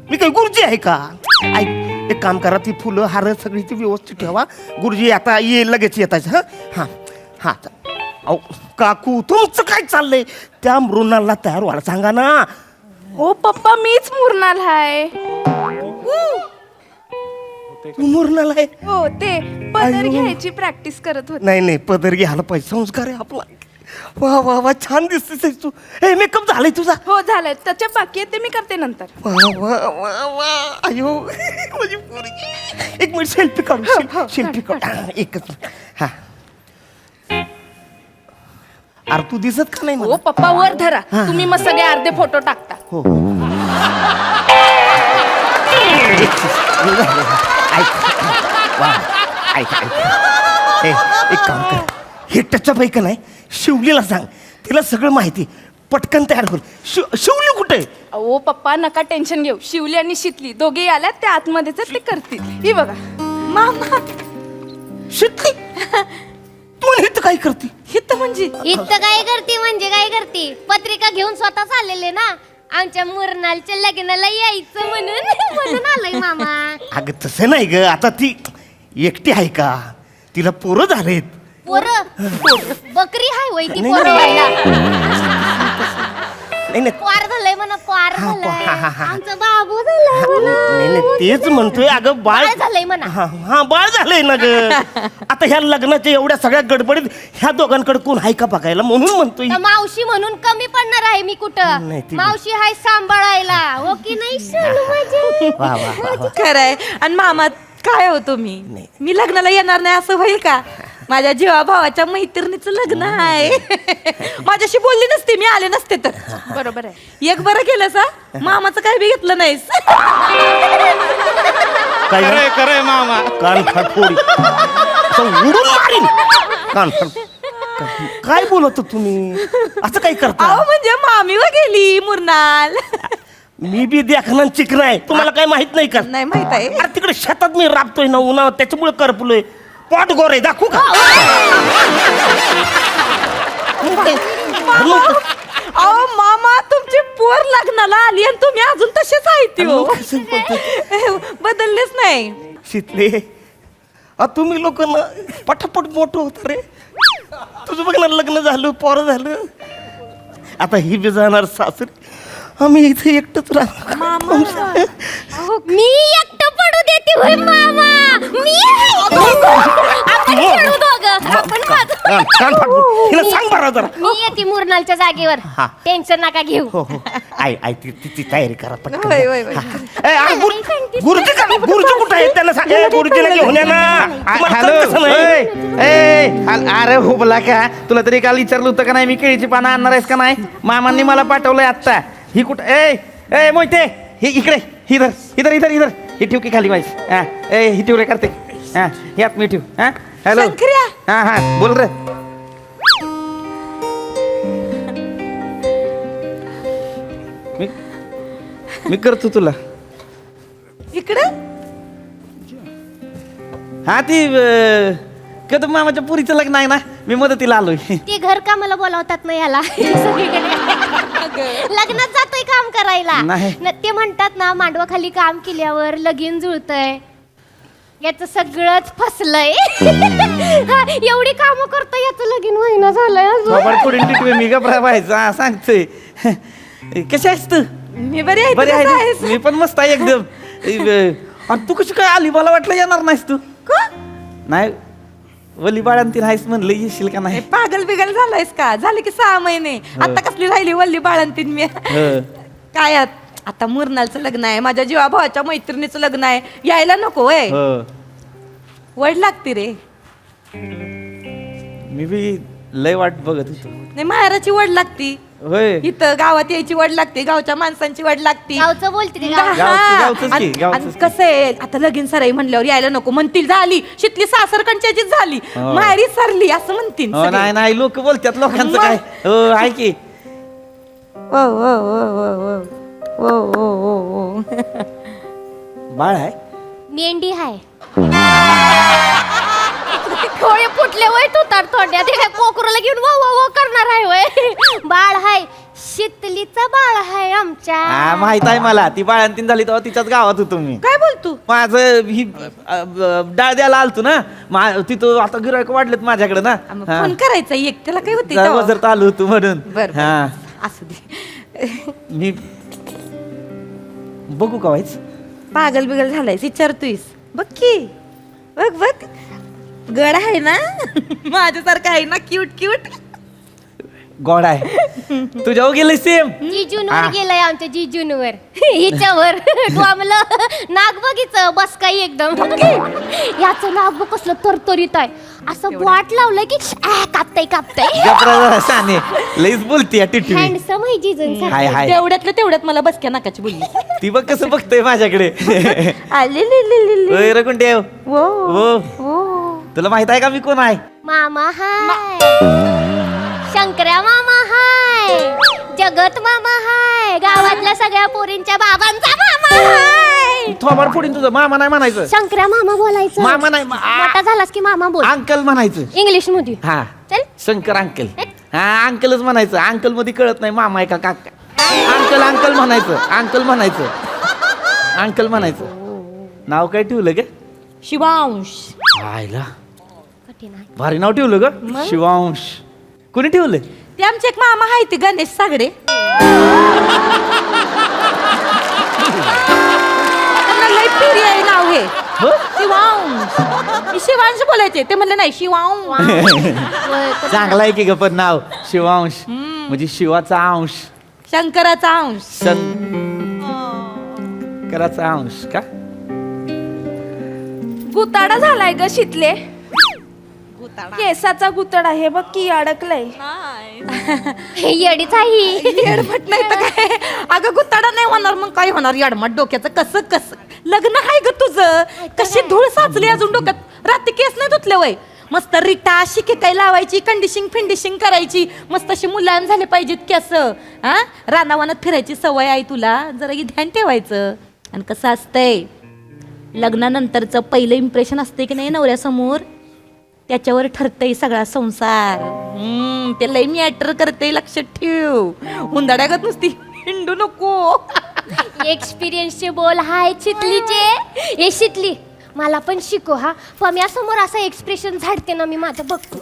मी काही गुरुजी आहे का? ऐक, एक काम करा, ती फुलं हार सगळी ती व्यवस्थित ठेवा. गुरुजी आता लगेच येताच. हा हा अहो काकू तुमचं काय चाललंय? त्या मृणालला तयार व्हायला सांगा ना. हो पप्पा, मीच मुरणार आहे. तू मृणाल आहे? हो, ते पदर घ्यायची प्रॅक्टिस करत होते. नाही पदर घ्यायला पाहिजे, संस्कार आहे आपला. वा वा वा छान दिसतेस तू. हे मेकअप झालाय तुझा? हो झालंय, त्याच्या बाकी आहे ते मी करते नंतर. वा वा वा वा अयो माझी पोरगी. एक मिनिट सेल्फी काढू. सेल्फी काढ एकच. हा अरे तू दिसत का नाही? हो पप्पा, वर धरा. तुम्ही मग सगळे अर्धे फोटो टाकता. हो एक काम कर, हे टचअप आहे का नाही, शिवलीला सांग. तिला सगळं माहिती, पटकन तयार होईल. शिवली कुठे? अहो पप्पा नका टेन्शन घेऊ. शिवली आणि शितली दोघे आल्यात, त्या आतमध्येच ते करतील. ही बघा मामा. शितली तू इथं काय करते? इथं म्हणजे इथं काय करते म्हणजे काय करते? पत्रिका घेऊन स्वतःच आलेले ना, आमच्या मुरनालच्या लग्नाला यायचं म्हणून आलोय मामा. अगं तसं नाही ग, आता ती एकटी आहे का? तिला पोरं झालेत. पोरं? बकरी हाय वय ती पोरं व्हायला. नाही पार झालंय म्हणा, पार झालंय. आमचा बाबू झालाय. नाही तेच म्हणतोय. अगं बाळ झालंय म्हणा. हा बाळ झालंय ना ग. आता ह्या लग्नाच्या एवढ्या सगळ्या गडबडीत ह्या दोघांकडे कोण आहे का बघायला, म्हणून म्हणतोय. तर मावशी म्हणून कमी पडणार आहे मी कुठं? नाही, ती- मावशी हाय सांभाळायला. हो की नाही सोनू माझी? वा वा वा. खरंय. आणि मामा काय होतो मी लग्नाला येणार नाही असं होईल का? माझ्या जीवा भावाच्या मैत्रिणीचं लग्न आहे. माझ्याशी बोलली नसते, मी आले नसते तर. बरोबर आहे. एक बरं केलं सा, मामाचं काय बी घेतलं नाहीस. काय करे मामा. कान फाटफोडी उडून मारीन. कान काय बोलत तुम्ही? असं काय करता? अहो म्हणजे मामीवर गेली मुरनाल. मी बी देखना चिकन आहे, तुम्हाला काय माहित नाही का? नाही माहित आहे. अरे तिकडे शेतात मी राबतोय ना उन्हाळ्यात, त्याच्यामुळे करपलोय. पोट गोरे दाखवू का? अहो मामा, तुमची पोर लग्नाला आली आणि तुम्ही अजून तसेच आहेत. बदललेच नाही. शितले तुम्ही लोक ना पटापट मोठं होत रे. तुझं बघ ना, लग्न झालं, पोरं झालं, आता ही बी जाणार सासरी, आम्ही इथे एकटंच राहणार. मी एकटं पडू देते होय मामा. मी आपण खेळू दोघं. आपण वाजवू. हिला सांग बरं जरा. मी येते मुरनालच्या जागेवर. हा. टेन्शन नका घेऊ. हो हो, आई तिची तयारी करा पटकन. होय, होय, होय. गुरुजी कुठे आहे त्यांना सांग. गुरुजीला घेऊन या ना. तुम्हाला हॅलो कळत कसं नाही? अरे हो बोला का, तुला तरी काल विचारलं होतं का नाही मी केळीची पानं आणणार आहेस का नाही? मामांनी मला पाठवलंय आत्ता. ही कुठं ए मोहिते, ही इकडे, इधर इधर इधर इधर, ही ठेव की खाली वाईस. हा ही ठेव रे करते. हा यात मी ठेव. हा हॅलो. हा हा बोल रे. मी करतो तुला. इकडं हा ती कदम मामाच्या पुरीचं लग्न आहे ना, मी मदतीला आलोय. ते घर कामाला बोलावतात ना याला सगळीकडे. लग्नात जातोय काम करायला. नाही. ते म्हणतात ना, मांडवाखाली काम केल्यावर लगीन जुळतंय. याचं सगळंच फसलंय. हा, एवढी कामं करतोय, याचं लगीन होईना झालंय अजून. पुढे टिटवे मी गप्रा व्हायचा सांगतोय. कशी आहेस तू? मी बरी आहे. बरी तू आहे कसा ना? आहेस? मी पण मस्त आहे एकदम. आणि तू कशी काय आली? मला वाटलं येणार नाहीस तू. नाही, वली बाळांती नाहीस म्हणलं, येशील का नाही? पागल बिगल झालायस का? झाले की 6 महिने. आता कसली राहिली वल्ली बाळंतीन मी. काय आता मुरनालचं लग्न आहे, माझ्या जीवा भावाच्या मैत्रिणीचं लग्न आहे, यायला नको वय? वड लागते रे. मी बी लय वाट बघत होतो. नाही, माहेराची वड लागती. होय. इथं गावात यायची वड लागते, गावच्या माणसांची वड लागती. गावचं बोलते ते हा. गावचंच की, आणि गावचंच कसं आहे, आता लगीन सराई म्हणल्यावर यायला नको म्हणतील. झाली शितली सासरकडच्याचीच झाली, माहेरी सरली असं म्हणतील हो, सगळे. नाही नाही, लोक बोलतात लोकांचं काय. हो आहे की. ओ, ओ, ओ, ओ, ओ, ओ, ओ, ओ. बाळ आहे. मेंढी हाय. थोडे फुटले वय तू तर थोड्या ते काय कोकरूला घेऊन वो वो वो करणार आहे वय. बाळ हाय, शितलीचं बाळ हाय आमच्या. हा माहित आहे मला. ती बाळंतीन झाली तेव्हा तिच्याच गावात होतो मी. काय बोलतो? माझं ही डाळ द्यायला आलतो ना, तिथं आता गिरायक वाढलेत माझ्याकडे ना. फोन करायचा एक, त्याला काय होते वजरत आलो होतो म्हणून. बरं. हा असू दे. मी बघू का व्हायच? पागल बिगल झालायस विचारतोयस? बघ की, बघ बघ, गड आहे ना माझ्यासारखं आहे ना, क्यूट क्यूट. गोड आहे. तुझ्या गेले सेम. जिजूनवर गेलाय आमच्या जिजूनवर. हिच्यावर डोंबलं नाग बघितलं बस काही एकदम. याचं नाग बघ कसलं तरतरीत आहे, असं वाट लावलं की कापताय कापताय. साने लईच बोलते टिटवी. हँडसम आहे जिजून. हाय हाय. तेवढ्यातलं तेवढ्यात मला बसक्या नाकाची बोलली. ती बघ कसं बघतोय माझ्याकडे. रकुंडेव. तुला माहित आहे का मी कोण आहे? मामा हाय, शंकर्या मामा हाय, जगत मामा हाय, गावातल्या सगळ्या पोरींच्या बाबांचा मामा हाय. थोबाड फोडीन तुझं. मामा नाही म्हणायचं. शंकर्या मामा बोलायचं. मामा नाही, मोठा झालास की मामा बोल. अंकल म्हणायचं इंग्लिश मध्ये. हा चल. शंकर अंकल. हा अंकलच म्हणायचं. अंकल मध्ये कळत नाही मामा आहे का काका. अंकल अंकल म्हणायचं. अंकल म्हणायचं. अंकल म्हणायचं. नाव काय ठेवलं ग? शिवांश. आयला भारी नाव ठेवलं ग, शिवांश. कोणी ठेवलं? ते आमचे एक मामा आहे ते गणेश सागडे. लय प्रिय आहे नाव हे. शिवांश. मी शिवांश बोलायचे, ते म्हणले नाही शिवांश. चांगला आहे की ग पण नाव शिवांश, म्हणजे शिवाचा अंश, शंकराचा अंश. शंकराचा अंश का? गुताडा झालाय ग शितले. केसाचा गुतडा आहे बघ की अडकलंय. येडीच आहे. येडमट नाही तर काय. अगं गुताडा नाही होणार मग काय होणार? येडमट डोक्याचं कसं कसं लग्न आहे ग तुझं? कशी धूळ साचली अजून डोक्यात? रात्री केस नाही धुतले वय? मस्त रिटा शिके काय लावायची, कंडिशिंग फिंडिशिंग करायची, मस्त अशी मुलायम झाले पाहिजेत केस. हा, रानावानात फिरायची सवय आहे तुला, जरा ध्यान ठेवायचं. आणि कसं असतंय, लग्नानंतरचं पहिलं इम्प्रेशन असते की नाही नवऱ्यासमोर, त्याच्यावर ठरतंय सगळा संसार. ते लई मॅटर करते, लक्षात ठेव. हुंदाड्यागत नुसती हिंडू नको. एक्सपिरियन्सचे बोल हाय शितलीचे. ए शितली, मला पण शिकव हा. पम्या समोर असं एक्सप्रेशन झाडते ना मी माझं बघतो.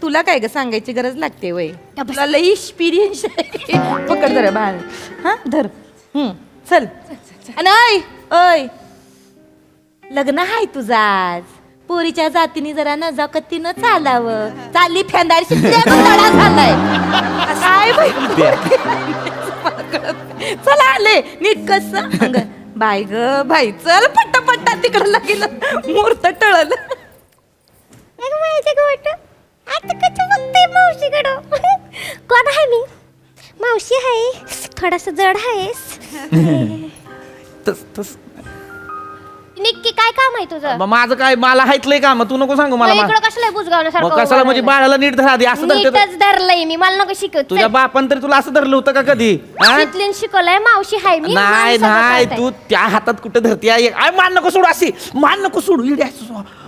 तुला काय ग सांगायची गरज लागते वय, तुला लई एक्सपिरियन्स आहे. पकड जरा बाळ, हा धर. चल. आणि ऐ लग्न आहे तुझं आज. पोरीच्या जातीने जरा नजाकतीनं चालावं. चालली फेंदार शिकल्या झालाय काय बाई. चला आले नीट कस बाय ग बाई. चल पट्टा पट्टा तिकडं लागेल मुहूर्त टळल. आता कसं बघते मावशीकडं. कोण आहे मी? मावशी आहे. थोडस जड आहेस. निक्की काय काम आहे तुझं? माझं काय, मला हायतलंय का? मग तू नको सांगू मला. इकडं कशाला बुजगावण्यासारखं मग कशाला म्हणजे बाळाला नीट धरा आधी असं धरते. नीटच धरलंय मी, मला नको शिकव. तुझ्या बापान तरी तुला असं धरलं होतं का कधी? हा? शिकलीन शिकवलंय. मावशी हाय मी. नाही नाही, तू त्या हातात कुठे धरते? आय मान नको सोडू अशी. मान नको सोडू. इडे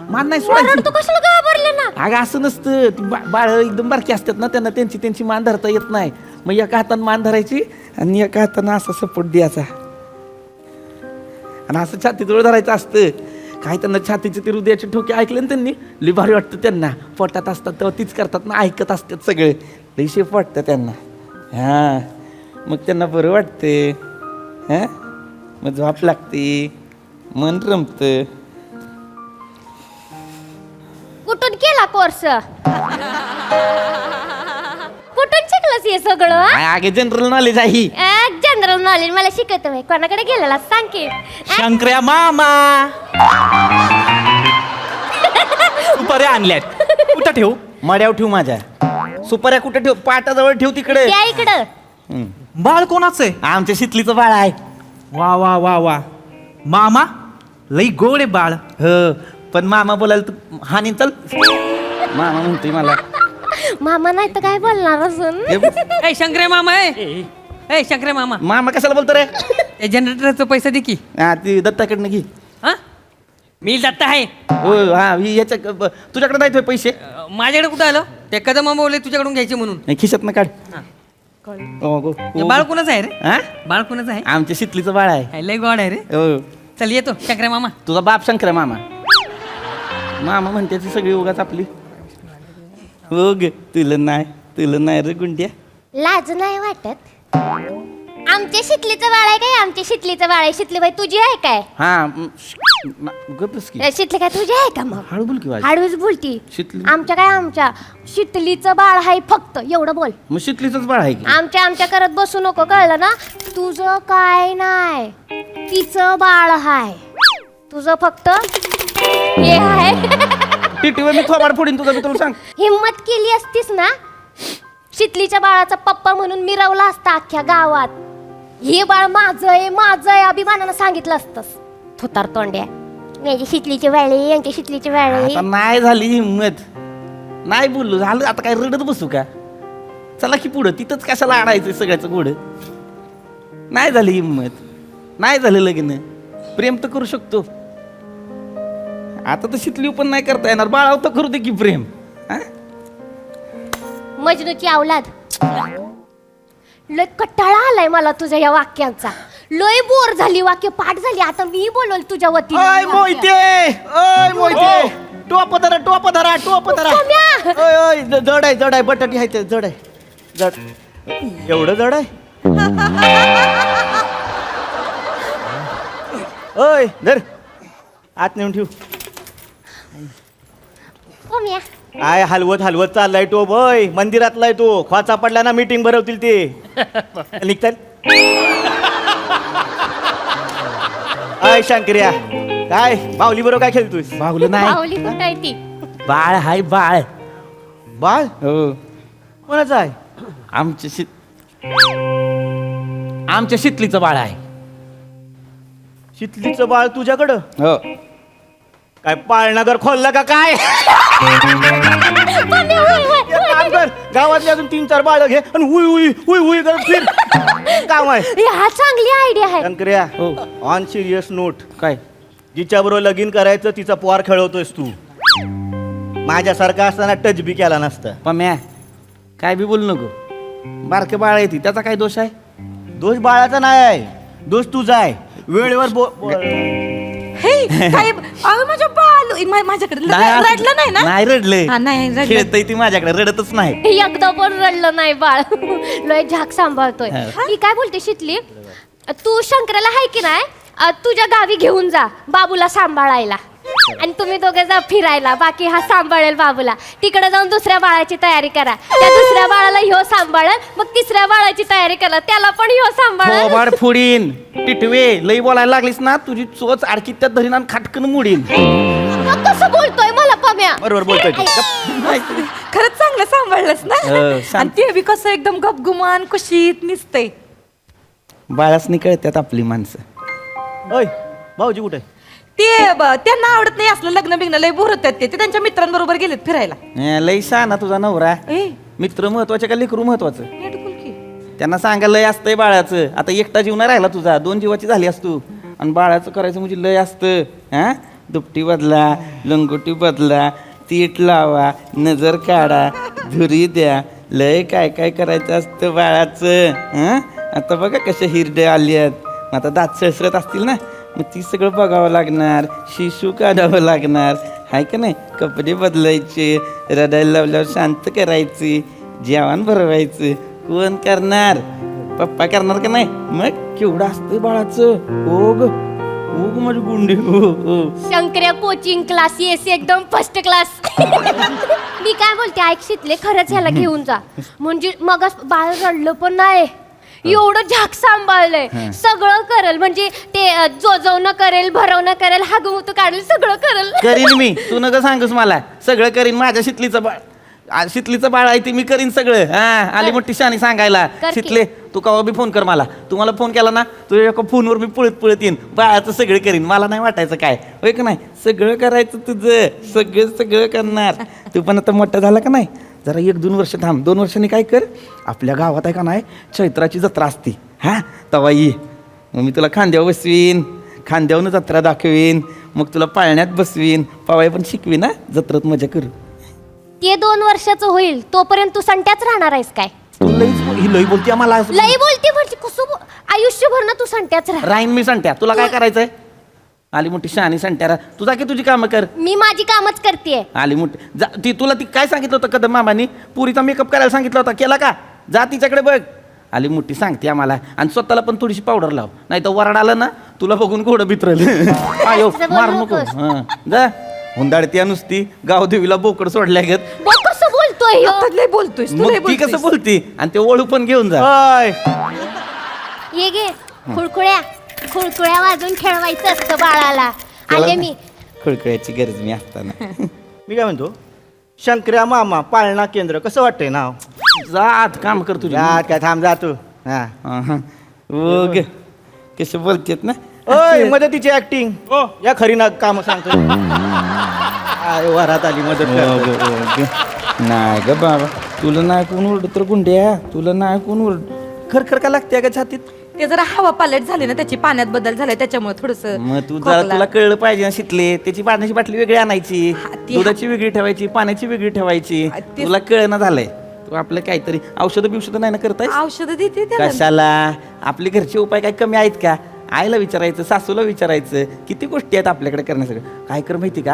मान नाही सोडायची. तू कशाला घाबरले ना? अगं असं नसतं. ती बाळ एकदम बारकी असतात ना, त्यांना त्यांची मान धरता येत नाही. मग एका हातानं मान धरायची आणि एका हातानं असा सपोर्ट द्यायचा आणि असं छातीजवळ धरायचं असतं. काय त्यांना छातीचे ते हृदयाचे ठोके ऐकले ना त्यांनी, लई भारी वाटतं त्यांना. पोटात असतात तेव्हा तीच करतात ना, ऐकत असतात सगळे. लई शेप वाटतं त्यांना. हां, मग त्यांना बरं वाटते. हां, मग झोप लागते, मन रमतं. कुठून केला कोर्स? कुठून शिकलास हे सगळं? आगे जनरल नॉलेज आहे. जनरल नॉलेज मला शिकवतो मी. कोणाकडे गेलेला सांग की. शंकर्या मामा सुपाऱ्या आणल्यात. कुठं ठेवू? मड्यावर ठेवू माझ्या. सुपाऱ्या कुठं ठेवू? पाटाजवळ ठेवू तिकडे. त्या इकडं. बाळ कोणाचं आहे? आमच्या शितलीचं बाळ आहे. वा वा वा वा. मामा लई गोड आहे बाळ. हो, पण मामा बोलायला तू हानी चल. मामा म्हणतोय मला. मामा नाही तर काय बोलणार असून. ए शंकरे मामा आहे. ए शंकरे मामा. मामा कशाला बोलतो रे? ए जनरेटरचं पैसे दे की. हा, ती दत्ताकडनं घे. हा, मी दत्ता आहे. हो, हा, ही याच्या तुझ्याकडे नाही पैसे? माझ्याकडे कुठं आलं? ते कदम मामा बोलले तुझ्याकडून घ्यायचे म्हणून. नाही, खिशात ना काढ. ते बाळ कोणाचं आहे रे? हा, बाळ कोणाचं आहे? आमच्या शितलीचं बाळ आहे. लय गोड आहे रे. हो. चल येतो शंकरे मामा. तुझा बाप शंकर मामा. मामा म्हणते ती सगळी उगाच आपली. हो ग, तुला नाही रे गुंड्या. लाज नाही वाटत? आमच्या शितलीचं बाळ आहे काय? आमच्या शितलीचं बाळ आहे. शितली बाई तुझी आहे काय? हा, गप्पस की. शितली काय तुझी आहे का? मग हळू बोल की वाज. हळूच बोलती. शितली आमच्या काय? आमच्या शितलीचं बाळ आहे फक्त, एवढं बोल. मग शितलीचंच बाळ आहे की. आमच्या करत बसू नको, कळलं ना? तुझं काय नाही, तिचं बाळ हाय. तुझं फक्त हे आहे. टीटीवर मी थोबाड फोडीन तुझा, मी तुला सांग. हिम्मत केली असतीस ना, शितलीच्या बाळाचा पप्पा म्हणून मिरवला असता अख्ख्या गावात. हे बाळ माझं आहे अभिमानानं सांगितलं असतंस. थोतार तोंड्या. माझी शितलीची बाळे, यांच्या शितलीची बाळे. आता नाही झाली हिंमत. नाही बोललो झालं. आता काय रडत बसू का? चला की पुढं. तिथंच कशाला आणायचं सगळ्याचं पुढं? नाही झाली हिंमत. नाही झालं लग्न. प्रेम तर करू शकतो. आता तर शितली पण नाही करता येणार. बाळाव तर करू दे की प्रेम. मजनूची औलाद. लय कटाळा आलाय मला तुझ्या या वाक्यांचा. लय बोर झाली, वाक्य पाठ झाली. आता मी बोलल तुझ्या ओय वतीने. मोहिते टोप धरा. सम्या! ओय जड आहे बटाटी आहे ते जड आहे. जड एवढं जड आहे. ओय धर आत नेऊन ठेव. सम्या. आय हलवत चाललाय तो. बोय मंदिरातलाय तो. ख्वाचा पडला ना, मीटिंग भरवतील ते. निघतात. आय शंकर्या, काय बाहुली बरोबर काय खेळतोस? बाहुलं नाही, पावली कुठं आहे ती? बाळ हाय बाळ. बाळ हो, कोणाचं आहे? आमच्या शितलीचं बाळ आहे. शितलीचं बाळ तुझ्याकडं? हो. काय पाळणागर खोलला का काय? गावातली अजून 3-4 बाळ घे आणि हुई करत फिर. काम आहे. हा चांगली आयडिया आहे. शंकर्या, हो. ऑन सिरियस नोट, काय? जिच्याबरोबर लगीन करायचं तिचा पोर खेळवतोयस तू. माझ्यासारखा असताना टच बी केला नसता. पम्या, काय बी बोलू नको. बारके बाळ आहे ती, त्याचा काय दोष आहे? दोष बाळाचा नाही आहे, दोष तुझा आहे. वेळेवर हे काय अगं माझ्या बालू माझ्याकडे रडलं नाही ना? नाही रडले हा, नाही रडलं. खेळतय ती माझ्याकडे रडतच नाही. एकदा पण रडलं नाही बाळ. लय झाक सांभाळतोय. ही काय बोलते शितली, तू शंकराला हाय की नाही तुझ्या गावी घेऊन जा बाबूला सांभाळायला, आणि तुम्ही दोघे जा फिरायला, बाकी हा सांभाळेल बाबूला. तिकडे जाऊन दुसऱ्या बाळाची तयारी करा, त्या दुसऱ्या बाळाला ह्यो सांभाळेल, मग तिसऱ्या बाळाची तयारी करा, त्याला पण ह्यो सांभाळेल. थोबाड फोडीन टिटवे, लई बोलायला लागलीस ना तुझी चोच आडकीत त्यात धरीन आणि खाटकन मुडीन. मग कसं बोलतोय मला पम्या? बरोबर बोलतोय तू. खरंच चांगलं सांभाळलंस ना. सांग. आणि ते बी कसं एकदम गपगुमान कुशीत निसतंय. बाळासनी कळतात आपली माणसं. ओय भाऊजी कुठे? त्यांना आवडत नाही असलं लग्न बिग्न, लय बोर होतात ते त्यांच्या मित्रांबरोबर गेलेत फिरायला. लई ना तुझा नवरा. ए मित्र महत्वाचे का लेकरू महत्वाचं? नीट बोल की. त्यांना सांगायला लय असतंय बाळाचं. आता एकटा जीव नाही राहिला तुझा, 2 जीवाची झाली असतो. आणि बाळाचं करायचं म्हणजे लय असतं. हा, दुपटी बदला, लंगोटी बदला, तीट लावा, नजर काढा, धुरी द्या, लय काय काय करायचं असतं बाळाचं. हा, आता बघा कशा हिरडे आली आहेत. आता दात सळसळत असतील ना, मग ती सगळं बघावं लागणार, शिशू काढावं लागणार, हाय का नाही? कपडे बदलायचे, रडायला लावल्यावर शांत करायची, जेवण भरवायचं. कोण करणार? पप्पा करणार का नाही? मग केवढं असतं बाळाचं. ओग ओग माझी गुंडी. शंकर्या कोचिंग क्लास येस एकदम फर्स्ट क्लास. मी काय बोलते ऐक शितले, खरंच ह्याला घेऊन जा, म्हणजे मग बाळ रडलं पण नाही. एवढं झाक सांभाळलंय, सगळं करेल, म्हणजे ते जोजवणं करेल, भरवणं करेल, हागमुत काढेल, सगळं करेल. करीन मी, तू नका सांगूस मला. सगळं करीन. माझ्या शितलीचं बाळ, शितलीचं बाळ आहे ते मी करीन सगळं. हा, आली मोठी शानी सांगायला. कर की. शितले तू कवा बी फोन कर मला. तुम्हाला फोन केला ना, तुझ्या एका फोनवर मी पळत पळत येईन. बाळाचं सगळं करीन, मला नाही वाटायचं काय, होय का नाही? सगळं करायचं तुझं, सगळं सगळं करणार. तू पण आता मोठा झाला का नाही, जरा 1-2 वर्ष थांब. 2 वर्षांनी काय कर, आपल्या गावात आहे का नाही चैत्राची जत्रा असते. हा, तवा ये, मग मी तुला खांद्यावर बसवीन, खांद्यावरून जत्रा दाखवीन, मग तुला पाळण्यात बसवीन, पवाय पण शिकवीन. हा, जत्रेत मजा करू. ते 2 वर्षाचं होईल तोपर्यंत तू संट्याच राहणार आहेस काय? ही लई बोलते मला. लई बोलते म्हणजे कसं आयुष्यभर ना तू संट्याच राह. राहीन मी सांगत्या. तुला काय करायचंय? आली मोठी शहाणी सांगत्या, तुझा की तुझी कामं कर. मी माझी कामच करतेय. आली मोठी ती तुला ती काय सांगितलं होतं कदम मामानी? पुरीचा मेकअप करायला सांगितलं होता, केला का? जा तिच्याकडे बघ. आली मोठी सांगते आम्हाला. आणि स्वतःला पण थोडीशी पावडर लाव, नाही तर वरड आलं ना तुला बघून घोडं बितरल. आयो मार नको. जा हुंदाडत्या नुसती गावदेवीला बोकड सोडल्या. कसं बोलतोय ह्यो? आता लय बोलतोयस तू, लय मग ती कसं बोलतोयस. बोलती? आणि ते ओळू पण घेऊन जा. ये गे खुळखुळ्या, खुळखुळ्या वाजून खेळवायचं असतं बाळाला. आले मी. खुळखुळ्याची गरज मी असताना. मी काय म्हणतो, शंकर्या मामा पाळणा केंद्र कसं वाटतंय नाव? जा आत काम कर तुझ्या. जा काय, थांब जा तू. हा, ओग कसे बोलतेत ना. ओय मदतीची ऍक्टिंग. या खरी ना काम सांगतो. वरात आली मदत कर. नाही ग बाबा, तुला नाही कोण ओरड तर गुंड्या, तुला नाही कोण ओरड. खरखर का लागते का छातीत? ते जरा हवा पालट झाली ना, त्याची पाण्यात बदल झालाय, त्याच्यामुळे थोडस. मग तू जरा तुला कळलं पाहिजे ना शितले. त्याची पाण्याची बाटली वेगळी आणायची, ती- दुधाची वेगळी ठेवायची, पाण्याची वेगळी ठेवायची. ते- तुला कळणं झालंय. तू आपलं काहीतरी औषधं बिवषधं नाही ना करताय? औषध देते त्याला. कशाला? आपले घरचे उपाय काय कमी आहेत का? आईला विचारायचं, सासूला विचारायचं, किती गोष्टी आहेत आपल्याकडे करण्यासाठी. काय कर माहिती का,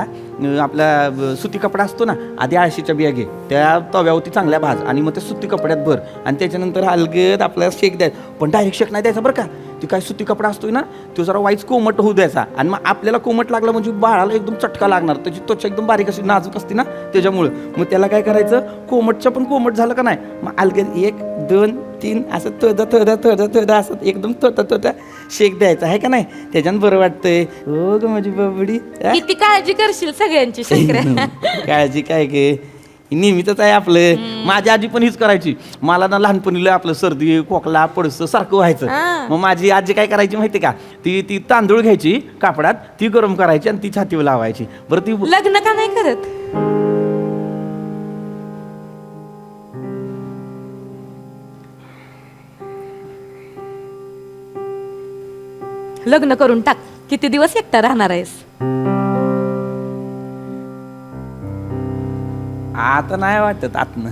आपला सुती कपडा असतो ना, आधी आळशीच्या बिया घे, त्या तव्यावरती चांगल्या भाज, आणि मग त्या सुती कपड्यात भर, आणि त्याच्यानंतर हलगत आपल्याला शेक द्यायचा. पण डायरेक्ट शेक नाही द्यायचा बरं का. ती काय सुती कपडा असतोय ना, तो जरा वाईच कोमट होऊ द्यायचा. आणि मग आपल्याला कोमट लागला म्हणजे बाळाला एकदम चटका लागणार. त्याची त्वचा एकदम बारीक अशी नाजूक असते ना, त्याच्यामुळं मग त्याला काय करायचं, कोमटच्या पण कोमट झालं का नाही, मग अलगद 1, 2, 3 असं थोडं असं एकदम थोडा शेक द्यायचा, आहे का नाही? त्याच्यानं बरं वाटतंय. हो ग माझी बाबडी. किती काळजी करशील सगळ्यांची शंकर्या. काळजी काय गे, नेहमीच आहे आपलं. माझी आजी पण हीच करायची. मला ना लहानपणीला आपलं सर्दी खोकला पडसं सारखं व्हायचं. मग माझी आजी काय करायची माहिती का, ती तांदूळ घ्यायची कापडात, ती गरम करायची आणि ती छातीवर लावायची. बरं ती लग्न का नाही करत? लग्न करून टाक. किती दिवस एकटा राहणार आहेस? आता नाही वाटत आतनं.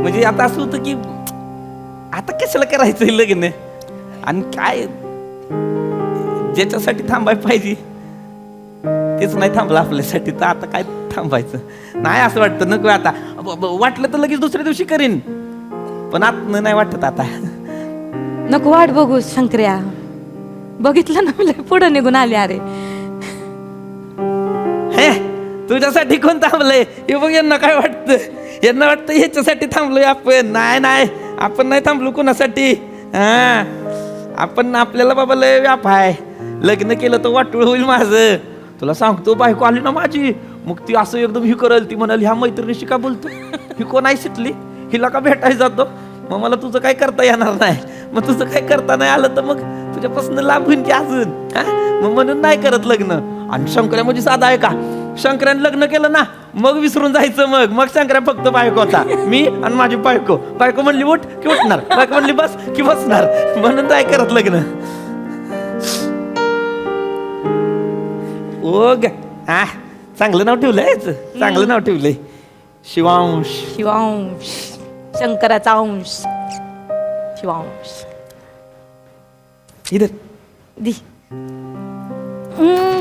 म्हणजे आता असं होतं की आता कशाला करायचं लग्न, आणि काय ज्याच्यासाठी थांबायला पाहिजे तेच नाही थांबलं आपल्यासाठी, तर आता काय थांबायचं. नाही असं वाटतं नको आता, वाटलं तर लगेच दुसऱ्या दिवशी करीन, पण आत नाही वाटत आता. नको वाट बघू शंकर्या, बघितलं ना मी लय पुढं निघून आले. अरे हे तुझ्यासाठी कोण थांबलंय हे बघ. यांना काय वाटतं, यांना वाटतं ह्याच्यासाठी थांबलोय आपण. नाही नाही, आपण नाही थांबलो कोणासाठी. हा, आपण आपल्याला बाबा लय व्याप आहे. लग्न केलं तर वाटूळ होईल माझं. तुला सांगतो, बायको आली ना माझी, मग ती असं एकदम ही करेल. ती म्हणाल ह्या मैत्रिणीशी का बोलतो, ही कोण आहे शिकली, हिला का भेटायला जातो. मग मला तुझं काय करता येणार नाही. मग तुझं काय करता नाही आलं तर मग तुझ्यापासून लांब होईन की अजून. हा, मग म्हणून नाही करत लग्न. आणि शंकर्या म्हणजे साधा आहे का, शंकराने लग्न केलं ना मग विसरून जायचं. मग शंकर्या फक्त बायको होता, मी आणि माझी बायको. बायको म्हणली उठ की उठणार, बायको म्हणली बस की बसणार. म्हणून नाही करत लग्न. ओ ग, हा चांगलं नाव ठेवलंय, चांगलं नाव ठेवलंय, शिवांश. शिवांश, शंकराचा अंश, शिवांश. इधर दी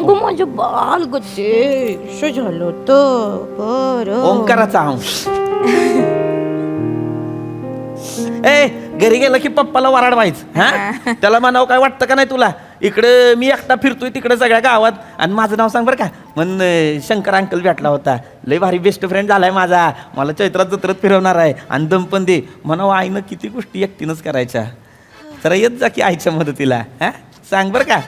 माझं बाल गते झालं तर बरं. ओंकाराचा अंश. ए घरी गेलं की पप्पाला वराड व्हायचं. हा, त्याला म्हणावं काय वाटतं का नाही तुला, इकडे मी एकटा फिरतोय तिकडे सगळ्या गावात, आणि माझं नाव सांग बरं का. म्हण शंकर अंकल भेटला होता, लय भारी बेस्ट फ्रेंड झालाय माझा, मला चैत्रात जत्रत फिरवणार आहे, आणि दम पण दे म्हणावं. आईनं किती गोष्टी एकटीनंच करायच्या, जरा येत जा की आईच्या मदतीला. हा, सांग बरं का.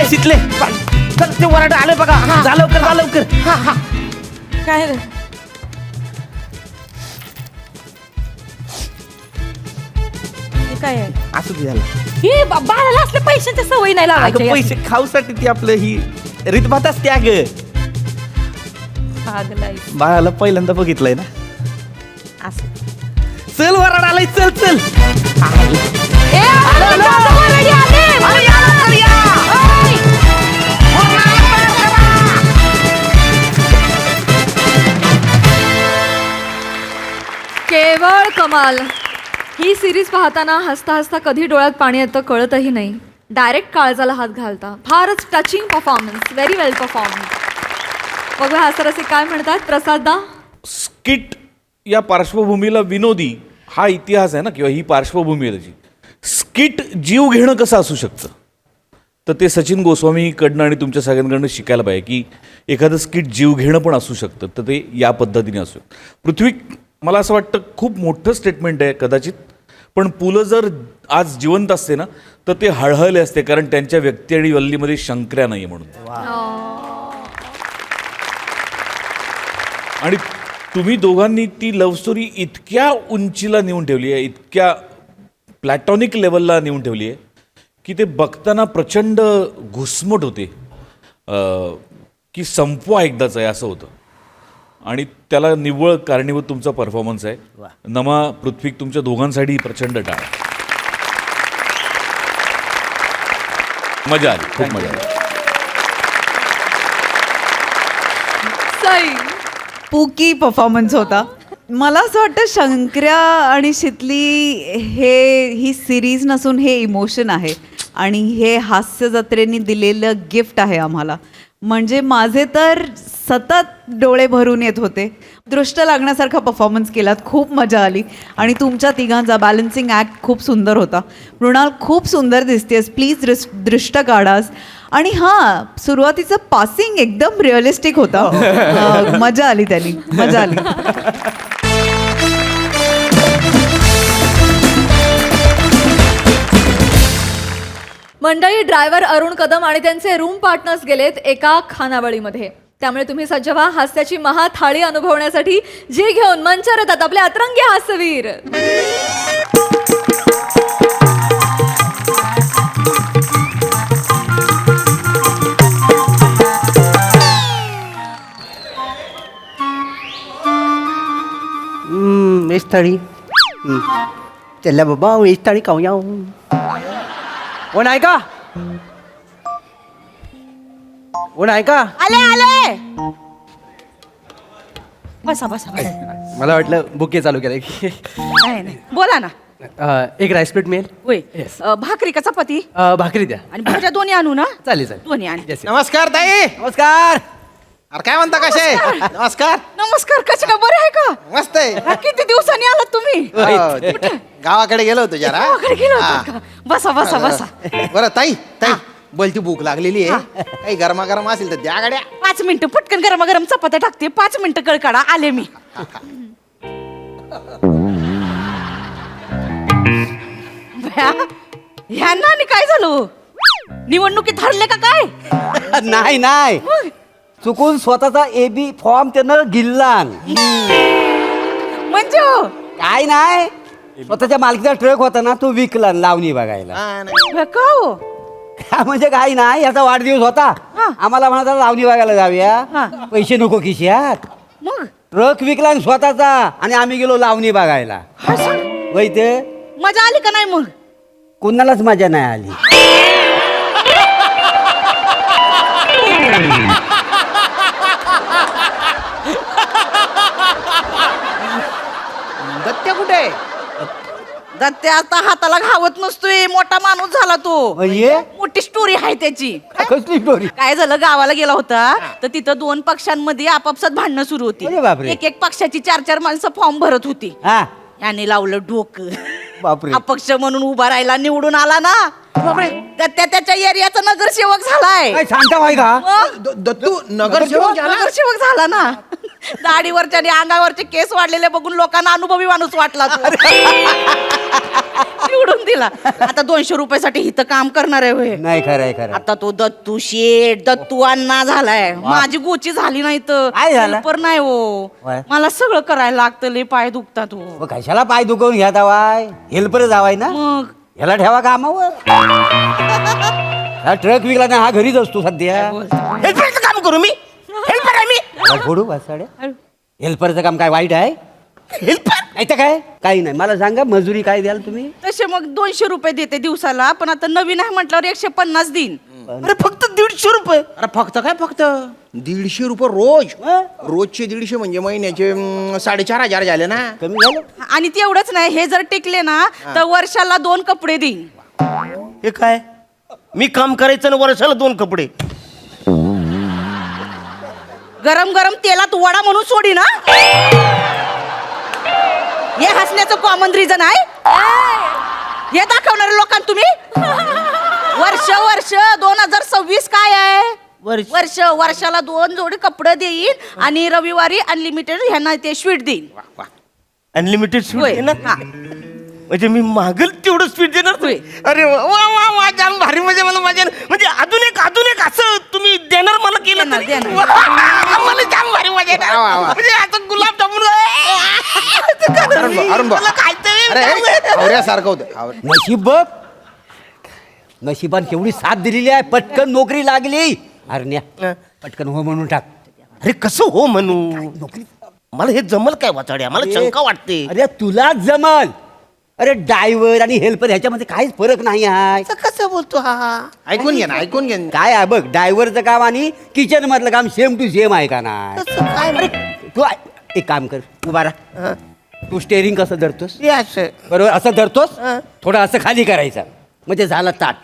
शिकले ते वराड आले बघा. जा लवकर. काय रे, हे काय आहे? असं झालं. हे बाळाला असले पैशाच्या सवयी नाही लावायच्या. पैसे खाऊसाठी ती आपलं ही रीतभात असते. अगं बाळाला पहिल्यांदा बघितलंय ना. असं चल वराड आलाय, चल. केवळ कमाल. ही सिरीज पाहताना हसता हसता कधी डोळ्यात पाणी येतं कळतही नाही. डायरेक्ट काळजाला हात घालता. फारच टचिंग परफॉर्मन्स, व्हेरी वेल परफॉर्मन्स. बघा हास्यरसिक काय म्हणतात. प्रसाददा, स्किट या पार्श्वभूमीला विनोदी हा इतिहास आहे ना, किंवा ही पार्श्वभूमी आहे त्याची. स्किट जीव घेणं कसं असू शकतं, तर ते सचिन गोस्वामीकडनं आणि तुमच्या सगळ्यांकडनं शिकायला पाहिजे की एखादं स्किट जीव घेणं पण असू शकतं. तर ते या पद्धतीने असू शकतं. पृथ्वी, मला असं वाटतं खूप मोठं स्टेटमेंट आहे कदाचित, पण पुलं जर आज जिवंत असते ना तर ते हळहळले असते, कारण त्यांच्या व्यक्ती आणि वल्लीमध्ये शंकर्या नाही म्हणून. आणि तुम्ही दोघांनी ती लव्ह स्टोरी इतक्या उंचीला नेऊन ठेवली आहे, इतक्या प्लॅटॉनिक लेवलला नेऊन ठेवली आहे की ते बघताना प्रचंड घुसमट होते की संपवा एकदाच आहे असं होतं. आणि त्याला निव्वळ कारणीभूत तुमचा परफॉर्मन्स आहे. नमा, पृथ्वी, तुमच्या दोघांसाठी प्रचंड टाळ. मजा आली, खूप मजा आली. पुकी परफॉर्मन्स होता. मला असं वाटतं शंकर्या आणि शितली ही सिरीज नसून हे इमोशन आहे, आणि हे हास्य जत्रेने दिलेलं गिफ्ट आहे आम्हाला. म्हणजे माझे तर सतत डोळे भरून येत होते. दृष्ट लागण्यासारखा परफॉर्मन्स केलात, खूप मजा आली. आणि तुमच्या तिघांचा बॅलन्सिंग ॲक्ट खूप सुंदर होता. मृणाल खूप सुंदर दिसतेस, प्लीज दृष्ट काढास. आणि हां, सुरुवातीचं पासिंग एकदम रिअलिस्टिक होता. मजा आली, त्यांनी मजा आली. मंडळी, ड्रायव्हर अरुण कदम आणि त्यांचे रूम पार्टनर्स गेलेत एका खानावळीमध्ये. त्यामुळे तुम्ही सज्ज व्हा हास्याची महाथाळी अनुभवण्यासाठी, जी घेऊन मंचावर येतात आपले अतरंगी हास्यवीर. वेच थाळी. चला बाबा, वेच थाळी खाऊया. कोण आहे का? कोण आहे का? आले आले. बसा बसा बसा. मला वाटलं बुके चालू केलं. नाही नाही बोला ना. एक राईस प्लेट मिळेल? होय. भाकरी का चपाती? भाकरी द्या. आणि भाज्या दोन्ही आणू ना? चालेल चालेल. दोन्ही आण. नमस्कार ताई. नमस्कार. अरे काय म्हणता कसे? नमस्कार. नमस्कार. कसे का? बरे आहे का? मस्त आहे. किती दिवसांनी आलात तुम्ही? गावाकडे गेलो होतो जरा. गावाकडे गेलो होतात का? बसा बसा बसा. बरं ताई ताई बोलती भूक लागलेली आहे. काही गरमागरम असेल तर द्या गाड्या. 5 मिनिटं पटकन गरमागरम चपात्या टाकते. 5 मिनिटं कळकाडा आले मी. ह्यांना आणि काय झालं? निवडणुकीत हरले का काय? नाही नाही, चुकून स्वतःचा एबी फॉर्म त्यानं गिल्लान. म्हणजे हो? काय नाही, स्वतःच्या मालकीचा ट्रक होता ना, तो विकला लावणी बघायला. का हो? म्हणजे काही नाही, याचा वाढदिवस होता. आम्हाला म्हणाला लावणी बघायला जाऊया. पैसे नको खिशात. मग ट्रक विकला आणि स्वतःचा, आणि आम्ही गेलो लावणी बघायला. वै ते मजा आली का नाही? मग कुणालाच मजा नाही आली. दत्त्या कुठे? दत्ते आता हाताला घावत नसतोय. मोठा माणूस झाला तो. म्हणजे मोठी स्टोरी आहे त्याची. कसली स्टोरी? काय झालं, गावाला गेला होता तर तिथं 2 पक्षांमध्ये आपापसात भांडणं सुरू होती. अरे बापरे. एक पक्षाची 4 माणसं फॉर्म भरत होती. हा याने लावलं डोकं. बापरे. अपक्ष म्हणून उभा राहिला, निवडून आला ना. दत्त्या त्याच्या एरियाचा नगरसेवक झालाय. काय सांगता भाई का? मग दत्तू नगरसेवक झाला? नगरसेवक झाला ना. दाढीवरच्या आणि अंगावरचे केस वाढलेले बघून लोकांना अनुभवी माणूस वाटला तो. निवडून दिला. आता 200 रुपयासाठी हिथं काम करणार आहे होय. नाही, खरंय खरं. आता तो दत्तू शेठ, दत्तू अण्णा झालाय. माझी गोची झाली नाही तर काय झालं? पर नाही हो. वय. मला सगळं करायला लागतं, लय पाय दुखतात हो. मग कशाला पाय दुखवून घ्या दावाय? हेल्पर जावाय ना, मग ह्याला ठेवा कामावर. हा ट्रक विकला ना, हा घरीच असतो सध्या. हेल्परचं काम करू मी? हेल्पर आहे मी? मला फोडू बसाड्या. हेल्परचं काम काय वाईट आहे? हेल्पर? नाही तर काय, काही नाही. मला सांगा मजुरी काय द्याल तुम्ही? तसे मग 200 रुपये देते दिवसाला, पण आता नवीन आहे म्हटल्यावर 150 देईन. अरे फक्त 150 रुपये? अरे फक्त काय, फक्त 150 रुपये रोज. रोजचे 150 म्हणजे महिन्याचे 4,500 झाले ना. कमी झालं? आणि तेवढंच नाही, हे जर टिकले ना तर वर्षाला 2 कपडे देईन. हे काय? मी काम करायचं ना, वर्षाला 2 कपडे? गरम गरम तेलात वडा म्हणून सोडी ना. हे हसण्याचं कॉमन रिझन आहे. हे दाखवणार लोकांना तुम्ही. वर्ष 2026 काय आहे? वर्षाला 2 जोडी कपडे देईन आणि रविवारी अनलिमिटेड ह्यांना ते स्वीट देईन. अनलिमिटेड होय. स्वीट देणार? हा. म्हणजे मी मागल तेवढं स्वीट देणार तुम्ही? अरे वा वा वा, जाम भारी. म्हणजे मला माझ्या म्हणजे अजून एक असं तुम्ही देणार मला केलं देणार, तरी? देणार. वा, मला जाम भारी मजा येणार. म्हणजे आता गुलाबजामुन अरुण बा. मला खायचंय. अरे आवऱ्यासारखं होतं. नशीब बघ, नशिबान केवढी साथ दिलेली आहे. पटकन नोकरी लागली. अरण्या पटकन हो म्हणून टाक. अरे कसं हो म्हणू? मला हे जमल काय वाचाड्या? मला शंका वाटते. अरे तुलाच जमल. अरे ड्रायव्हर आणि हेल्पर ह्याच्यामध्ये काहीच फरक नाही आहे. कसं बोलतो हा? ऐकून घे ना, ऐकून घे. काय आहे बघ, ड्रायव्हरचं काम आणि किचन मधलं काम सेम टू सेम आहे का नाही? अरे तू एक काम कर, उभा राहा. तू स्टेअरिंग कसं धरतोस? बरोबर, असं धरतोस. थोडं असं खाली करायचं म्हणजे झालं ताट.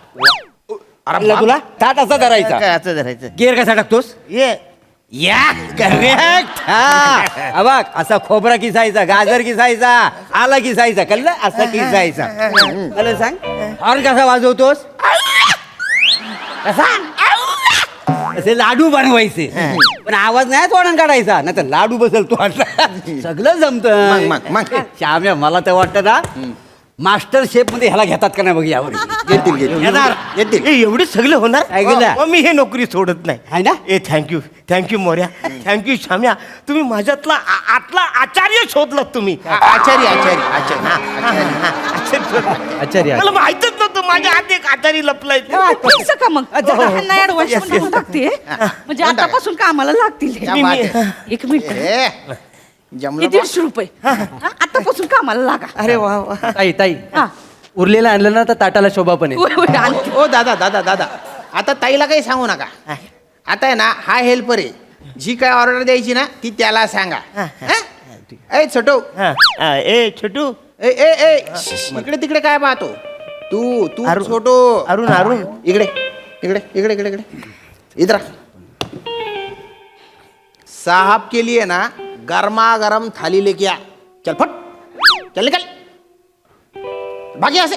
अरे तुला ताट असं धरायचा. काय असं धरायचं? गिअर कसा टाकतोस? या करेक्ट. हा बघ, असा खोबरा किसायचा, गाजर किसायचा, आला किसायचा, कळलं? असं किसायचा. मला सांग, हॉर्न कसा वाजवतोस? कसा? असे लाडू बनवायचे, पण आवाज नाही तोंडात काढायचा, नाही तर लाडू बसल तो. सगळं जमत. श्याम्या, मला तर वाटतं ना मास्टर शेफ मध्ये ह्याला घेतात का नाही बघ यावर. येतील. एवढे सगळे होणार? मग मी हे नोकरी सोडत नाही. आहे ना? थँक्यू मोर्या. थँक्यू शाम्या. तुम्ही माझ्यातला आतला आचार्य शोधलात तुम्ही. आचार्य. मला माहितच नव्हतं माझ्या हात एक आचारी लपलाय. फिक्स का मग? ह्यांना ऍडव्हान्स म्हणून टाकते, म्हणजे आतापासून कामाला लागतील. 1 मिनिट. जमलं. 150 रुपये आतापासून कामाला लागा. अरे वा वा. ताई उरलेलं आणलं ना तर ताटाला शोभा पण ओ दादा आता ताईला काही सांगू नका. आता आहे ना हा हेल्पर आहे, जी काय ऑर्डर द्यायची ना ती त्याला सांगा. ए छोटू, ए छोटू, ए ए ए इकडे तिकडे काय पाहतो तू तू अरुण. छोटू. अरुण इकडे इकडे इकडे इकडे इकडे इधर आ. साहब के लिए ना गरमा गरम थाली लेके आ. चल फट, चल निकल भागी असे.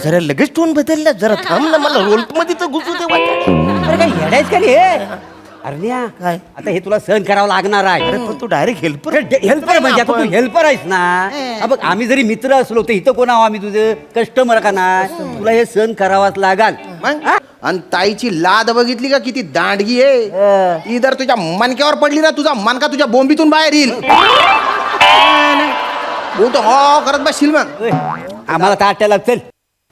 जरा लगेच टोन बदलला, जरा थांब ना, मला रोल मध्ये तर घुसू दे वाचाड्या. अरे काय येडायच का रे अरण्या? काय? आता हे तुला सहन करावं लागणार आहे. अरे पण तू डायरेक्ट हेल्पर हेल्पर म्हणजे आता तू हेल्पर आहेस ना. हा बघ, आम्ही जरी मित्र असलो तर इथं कोण आहो आम्ही, तुझं कस्टमर का नाही? तुला हे सहन करावाच लागाल. मग आणि ताईची लाद बघितली का किती दांडगी आहे. ती जर तुझ्या मनक्यावर पडली ना, तुझा मनका तुझ्या बोंबीतून बाहेर येईल. बोलतो हो करत बसशील मग. आम्हाला ताट्याला चल.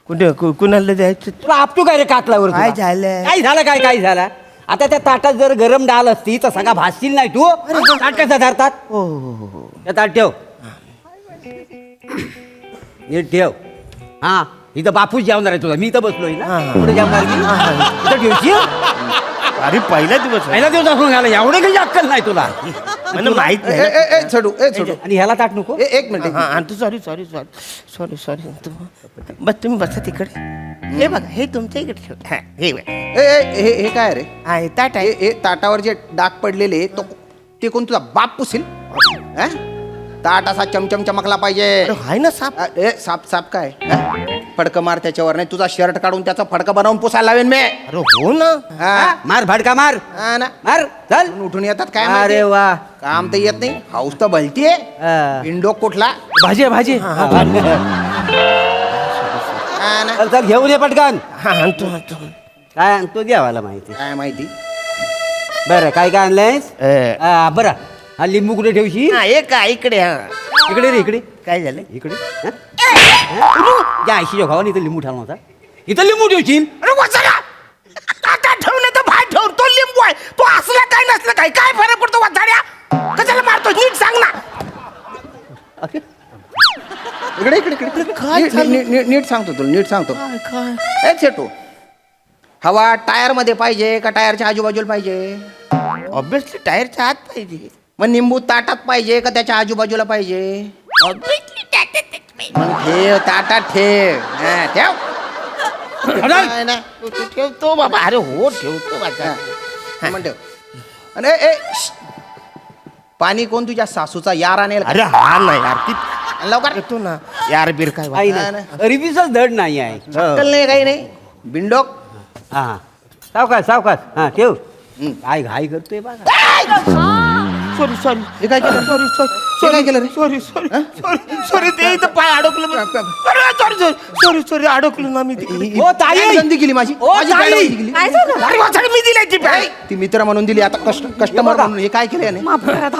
कुठे कुणाला द्यायचं? तुला आपटू काय रे कातलावर? काय तुला? झालं? काय झालं? काय झालं? आता त्या ताटात जर गरम डाळ असती तर सगळा भासशील नाही तू. ताट कसा धरतात? त्या ताट ठेव, नीट ठेव. हा, इथं बापूच जेवणार आहे तुझा. मी इथं बसलोय ना, पुढे जेवणार मी. इथं ठेवशील. अरे पहिला दिवस आहे. पहिला दिवस असून घाला, एवढं काही अक्कल नाही तुला. मला माहित ए, नाही. ए, ए, छोटू ए छोटू आणि ह्याला ताट नको. एक मिनिट. तू sorry sorry sorry sorry sorry बस तुम्ही बसा तिकडे. हे बघा, हे तुमच्या इकडे ठेव. हा, हे बघ. ए ए, हे हे काय रे? हा, हे ताट आहे. हे ताटावर जे डाग पडलेले ते कोण तुझा बाप पुसील? ताट असा चमचम चमकला पाहिजे. अरे हाय ना साप. ए साप साप काय? फडकं मार त्याच्यावर, नाही तुझा शर्ट काढून त्याचा फडकं बनवून पुसायला लावेन मी. अरे हो ना. हा मार भडका मार. हा ना, मार चल. उठून येतात काय अरे माहिती? वा. काम तर येत नाही, हाऊस तर भलतीये. इंडो कुठला? भाजी आहे, भाजी आहे. हा ना, चल चल घेऊन ये पटकन. हा आणतो आणतो. काय आणतो देवाला माहिती. काय माहिती. बरं काय काय आणलंयस? बरं, हा लिंबू कुठे ठेवशी? हा, हे काय इकडे? हा, इकडे रे इकडे. काय झालं? इकडे या आयशीच्या भावाने इथं लिंबू ठेवला होता. इथं लिंबू ठेवशील. अरे वाचाडा, ताटात ठेवून तर बाहेर ठेवून. तो लिंबू आहे, तो असला काय नसलं काय, काय फरक पडतो वाचाड्या? कशाला मारतो? नीट सांग ना. इकडे इकडे इकडे. नीट सांगतो तुला, नीट सांगतो. ए छेटू, हवा टायर मध्ये पाहिजे का टायरच्या आजूबाजूला पाहिजे? ऑब्विसली टायरच्या आत पाहिजे. मग निंबू ताटात पाहिजे का त्याच्या आजूबाजूला पाहिजे? ऑब्विसली ताटात मग ठेव, ताटात ठेव. हा, ठेव. नाही, नाही. तू ठेवतो बाबा. अरे हो ठेवतो वाचा. मग ठेव. अरे ए श्श. पाणी कोण तुझ्या सासूचा यार आणेल का? अरे हा ना यार, किती लवकर. येतो ना यार बीर काय काही वाचा. नाही, गरीबीचाच धड नाही आहे. अक्कल नाही, काही नाही. बिंडोक. हा सावकाश सावकाश. हा ठेव. काय घाई करतोय बघा. Sorry sorry. हे काय केलं? Sorry sorry. हे काय केलं रे? Sorry sorry sorry sorry. ते इथं पाय अडकलं. सॉरी सॉरी सॉरी सॉरी अडकलो ना मी तिकडे. ओ ताई, संधी केली माझी. ओ माझी ताई. काय दिली? काय झालं? अरे वाचाड मी दिलाय ती पाय. ती मित्र म्हणून दिली, आता कस्टमर म्हणून. हे काय केलं याने?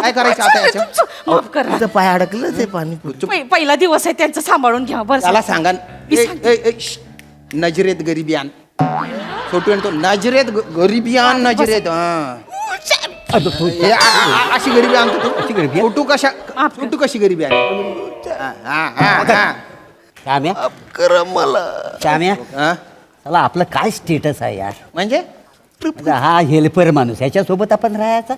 काय करायचं आता याचं? माफ करा. तिथं पाय अडकलं ते पाणी. पहिला दिवस आहे त्यांचं, सांभाळून घ्या बरं. त्याला सांगा नजरेत गरिबियान. छोटू तो नजरेत गरिबियान. नजरेत अशी गरिबी आणतो तू. छोटू कशा, छोटू कशी गरिबी आहे? श्याम्या कर मला. श्याम्या, चला आपलं काय स्टेटस आहे यार? म्हणजे आता हा हेल्पर माणूस, ह्याच्यासोबत आपण राहायचा.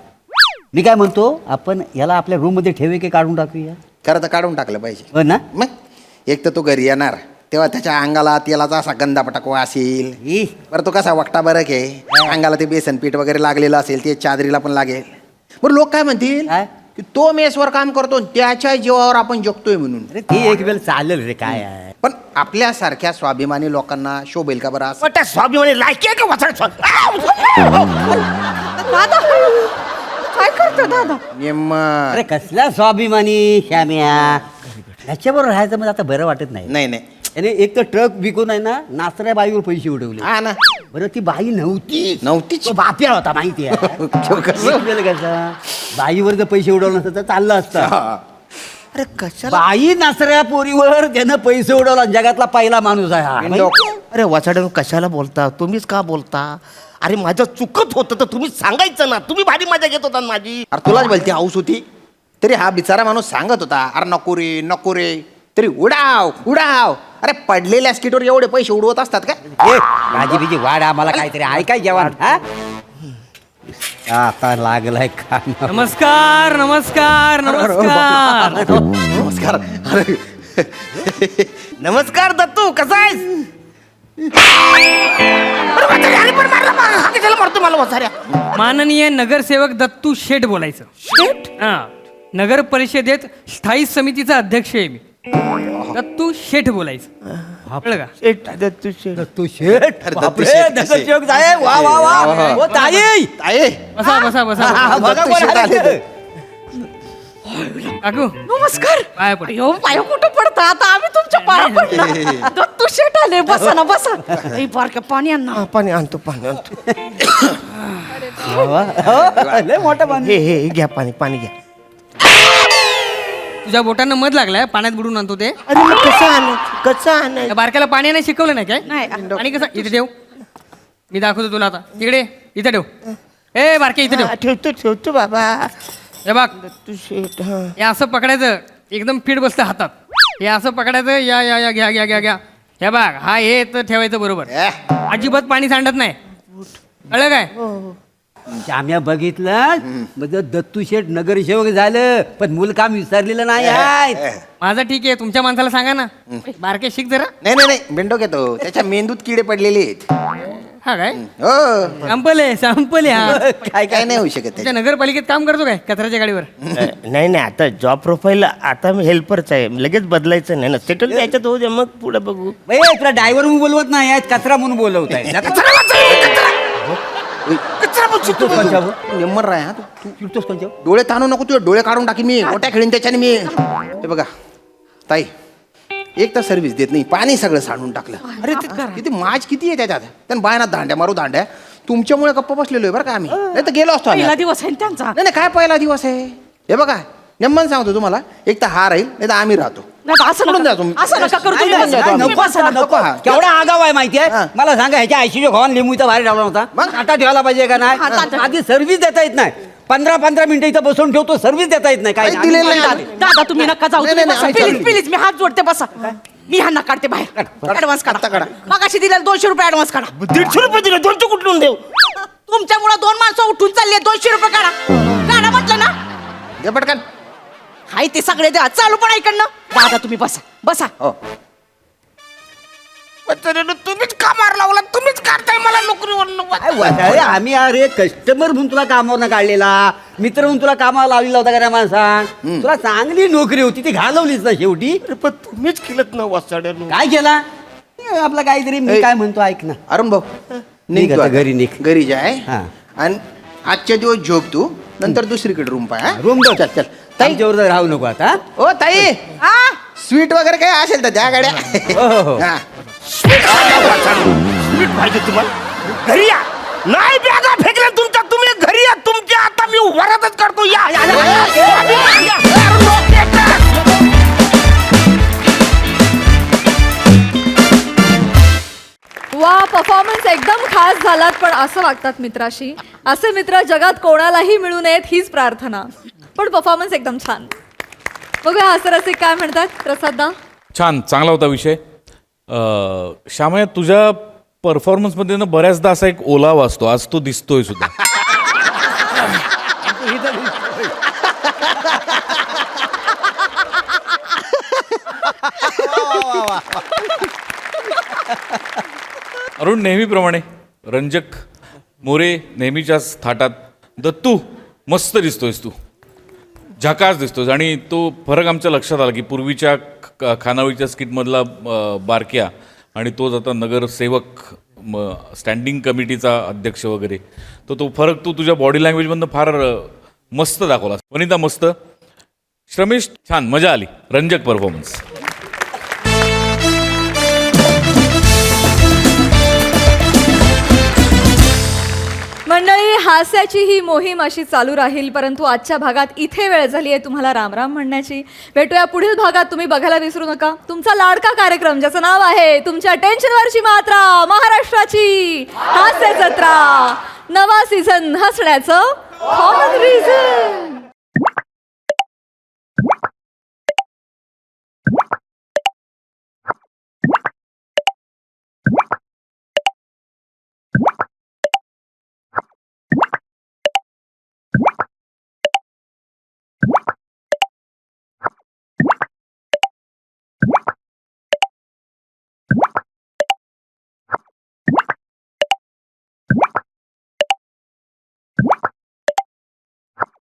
मी काय म्हणतो, आपण याला आपल्या रूम मध्ये ठेवे की काढून टाकूया? खरं तर काढून टाकलं पाहिजे. हो ना? मग एक तर तो घरी येणार तेव्हा त्याच्या अंगाला तेलाचा असा गंधा पटाकवा असेल. बरं तो कसा वक्ता बरं आहे, अंगाला ते बेसन पीठ वगैरे लागलेलं असेल, ते चादरीला पण लागेल. बरं लोक काय म्हणतील की तो मेसवर काम करतो, त्याच्या जीवावर आपण जगतोय म्हणून. अरे ते एक वेळ चालेल रे, काय आहे. पण आपल्यासारख्या स्वाभिमानी लोकांना शोभेल का बरं असं? त्या स्वाभिमानी लायकी आहे का वाचाड? काय करतो दादा? अरे कसला स्वाभिमानी श्याम्या, त्याच्याबरोबर राहायचं म्हणजे आता बरं वाटत नाही. नाही नाही, त्याने एक तर ट्रक विकून आहे ना, नाचऱ्या बाईवर पैसे उडवले. हा ना. बरं ती बाई नव्हतीच. तो बाप्या होता माहिती आहे. कसं? बाईवर जर पैसे उडवलं नसतं तर चाललं असतं. अरे कशाला? बाई नाचऱ्या पोरीवर त्यानं पैसे उडवला. जगातला पहिला माणूस आहे हा. अरे वाचाड कशाला बोलता? तुम्हीच का बोलता? अरे माझं चुकत होतं तर तुम्ही सांगायचं ना. तुम्ही भारी मजा घेत होता माझी. अरे तुलाच भलती हाऊस होती, तरी हा बिचारा माणूस सांगत होता अरे नको रे नको रे, तरी उडाव उडाव. अरे पडलेल्या स्किटवर एवढे पैसे उडवत असतात का? भाजी बिजी वाढ, आम्हाला काहीतरी आहे काय जेवण? हा आता लागलाय काम. नमस्कार नमस्कार नमस्कार. नमस्कार. अरे नमस्कार दत्तू, कसा आहेस? अरे वाचाऱ्या, आणि पण मारला बा. हा कशाला मारतो मला वाचाऱ्या? माननीय नगरसेवक दत्तू शेठ बोलायचं. शेठ? हा, नगर परिषदेत स्थायी समितीचा अध्यक्ष आहे मी. दत्तू शेठ बोलायचं. कळलं का? शेठ, दत्तू शेठ. तू शेठ. बापरे, नगरसेवक साहेब, वा वा वा. ओ ताई. ताई. बसा बसा बसा. हा, बघा दत्तू कोण शेठ आले आले. ते. काकू नमस्कार. पाया पड. अयो पाय कुठं पडता आता आम्ही तुमच्या पाया पडला. दत्तू शेट आले, बसा ना बसा. ए, बारक्या पाणी आण ना. हा, पाणी आणतो, पाणी आणतो. हो, लय मोठं बांध. हे घ्या पाणी, पाणी घ्या. तुझ्या बोटांना मध लागलाय, पाण्यात बुडून आणतो ते. अरे मग कसं आणायचं, कसं आणायचं? त्या बारक्याला पाणी नाही शिकवलं नाही काय? नाही. आणि कसं इथे ठेव, मी दाखवतो तुला आता. तिकडे इथे ठेव. ए बारके इथे ठेव. हा, ठेवतो बाबा. हे बघ, दत्तू शेठ. हा. हे असं पकडायचं, एकदम फिट बसतं हातात. हे असं पकडायचं, या या या घ्या घ्या घ्या घ्या. हे बघ, हा हे तर ठेवायचं बरोबर. अजिबात पाणी सांडत नाही. कळलं काय? आम्ही बघितलं म्हणजे दत्तू शेठ नगरसेवक झालं, पण मूल काम विसरलेलं नाही आहे. माझं ठीक आहे, तुमच्या माणसाला सांगा ना. बारके शिक जरा. नाही नाही नाही, बेंडो घेतो. त्याच्या मेंदूत किडे पडलेले आहेत. हा काय? हो. सॅम्पल आहे, सॅम्पल आहे हा. काय काय नाही होऊ शकत तुमच्या त्याच्यात. नगरपालिकेत काम करतो काय कचऱ्याच्या गाडीवर? नाही नाही, आता जॉब प्रोफाईल आता मी हेल्परच आहे, लगेच बदलायचं नाही ना. सेटल त्याच्यात होऊ दे, मग पुढे बघू. ए, तुला ड्रायव्हर म्हणून बोलवत नाही, कचरा म्हणून बोलवत आहे. नेमर राय हा तू. डोळे ताणू नको, तुझे डोळे काढून टाकी मी. मोठ्या खेळीन त्याच्याने मी. हे बघा ताई, एक तर सर्व्हिस देत नाही, पाणी सगळं सांडून टाकलं. अरे किती माज किती आहे त्याच्यात. त्यांना बायना दांड्या मारू दांड्या. तुमच्यामुळे गप्पा बसलेलो आहे बरं का आम्ही. नाही तर गेलो असतो आम्ही. पहिला दिवस आहे ना त्यांचा. नाही नाही, काय पहिला दिवस आहे. हे बघा नेमन सांगतो तुम्हाला, एक तर हा राहील, नाही तर आम्ही राहतो. नाही, असं सोडून द्या नका तुम्ही. असं नका करू नाही, तुम्ही. नाही, नाही, नको असं, नको. हा. केवढा आगाव आहे माहितीये. हा. मला सांगा, ह्याच्या आयशीच्या घावान लिंबू इथं बाहेर ठेवला होता. मग? आता ठेवायला पाहिजे का नाही? आधी सर्व्हिस देता येत नाही. 15-15 मिनिटं इथं बसून ठेवतो, सर्व्हिस देता येत नाही. काय काही दिलेलं नाही. दादा तुम्ही नका जाऊ. नाही, नाही, तुम्ही बसा. नाही, प्लीज नाही. प्लीज, मी हात जोडते, बसा. मी ह्यांना काढते बाहेर. ऍडव्हान्स आता काढा. काढा. मगाशी दिलेला 200 रुपये ऍडव्हान्स काढा. 150 रुपये दिले, 200 कुठून देऊ? तुमच्यामुळे 2 माणसं उठून चालली, 200 रुपये काढा. काढा म्हटलं ना. दे पटकन. हाय ते सगळे द्या, चालू पण ऐकडनं. दादा तुम्ही बसा बसा. हो. तुम्हीच का मार लावला, तुम्हीच काढताय मला नोकरीवर. अरे आम्ही अरे कस्टमर म्हणून तुला कामावर काढलेला, मित्र म्हणून तुला कामाला लावलेला होता का रे माणसा. तुला चांगली नोकरी होती, ती घालवलीच ना शेवटी. पण तुम्हीच केलं ना वाचाड्या. काय केला आपला काहीतरी. मी काय म्हणतो ऐक ना. अरुण भाऊ निघ निघ तू आता, आता. घरी निघ. घरी जाय. हा. आणि आजच्या दिवस झोप तू, नंतर दुसरीकडे रूम पाय. रूम चल चल. ताई ताईच्यावर राहू नको आता. ओ ताई, स्वीट वगैरे काय असेल तर त्या गाड्या. हो, हो. हा. स्वीट पाहिजे तुम्हाला? घरी या. नाही बॅगा फेकल्या तुमच्या, तुम्ही घरी या. तुमच्या आता मी वरातच करतो. या या, या, या, या. वा, परफॉर्मन्स एकदम खास झालात. पण असं वागतात मित्राशी, असे मित्र जगात कोणालाही मिळू नयेत हीच प्रार्थना. पण परफॉर्मन्स एकदम छान. बघूया हास्यरसिक काय म्हणतात. प्रसाद छान, चांगला होता विषय. श्यामया, तुझ्या परफॉर्मन्समध्ये ना बऱ्याचदा असा एक ओलावा असतो, आज तो दिसतोय सुद्धा. अरुण नेहमीप्रमाणे रंजक, मोरे नेहमीच्याच थाटात. दत्तू मस्त दिसतोयस तू, झकास दिसतोस. आणि तो फरक आमच्या लक्षात आला की पूर्वीच्या खानावळीच्या स्किटमधला बारक्या आणि तोच आता नगरसेवक, स्टँडिंग कमिटीचा अध्यक्ष वगैरे, तो फरक तू तुझ्या बॉडी लँग्वेजमधनं फार मस्त दाखवला. वनिता मस्त, श्रमेश छान, मजा आली. रंजक परफॉर्मन्स. मंडळी, हास्याची ही मोहीम अशी चालू राहील, परंतु आजच्या भागात इथे वेळ झाली आहे तुम्हाला रामराम म्हणण्याची. भेटूया पुढील भागात. तुम्ही बघायला विसरू नका तुमचा लाडका कार्यक्रम ज्याचं नाव आहे तुमच्या टेन्शनवरची मात्रा, महाराष्ट्राची हास्य जत्रा. नवा सीझन हसण्याचं कॉमन रिझन.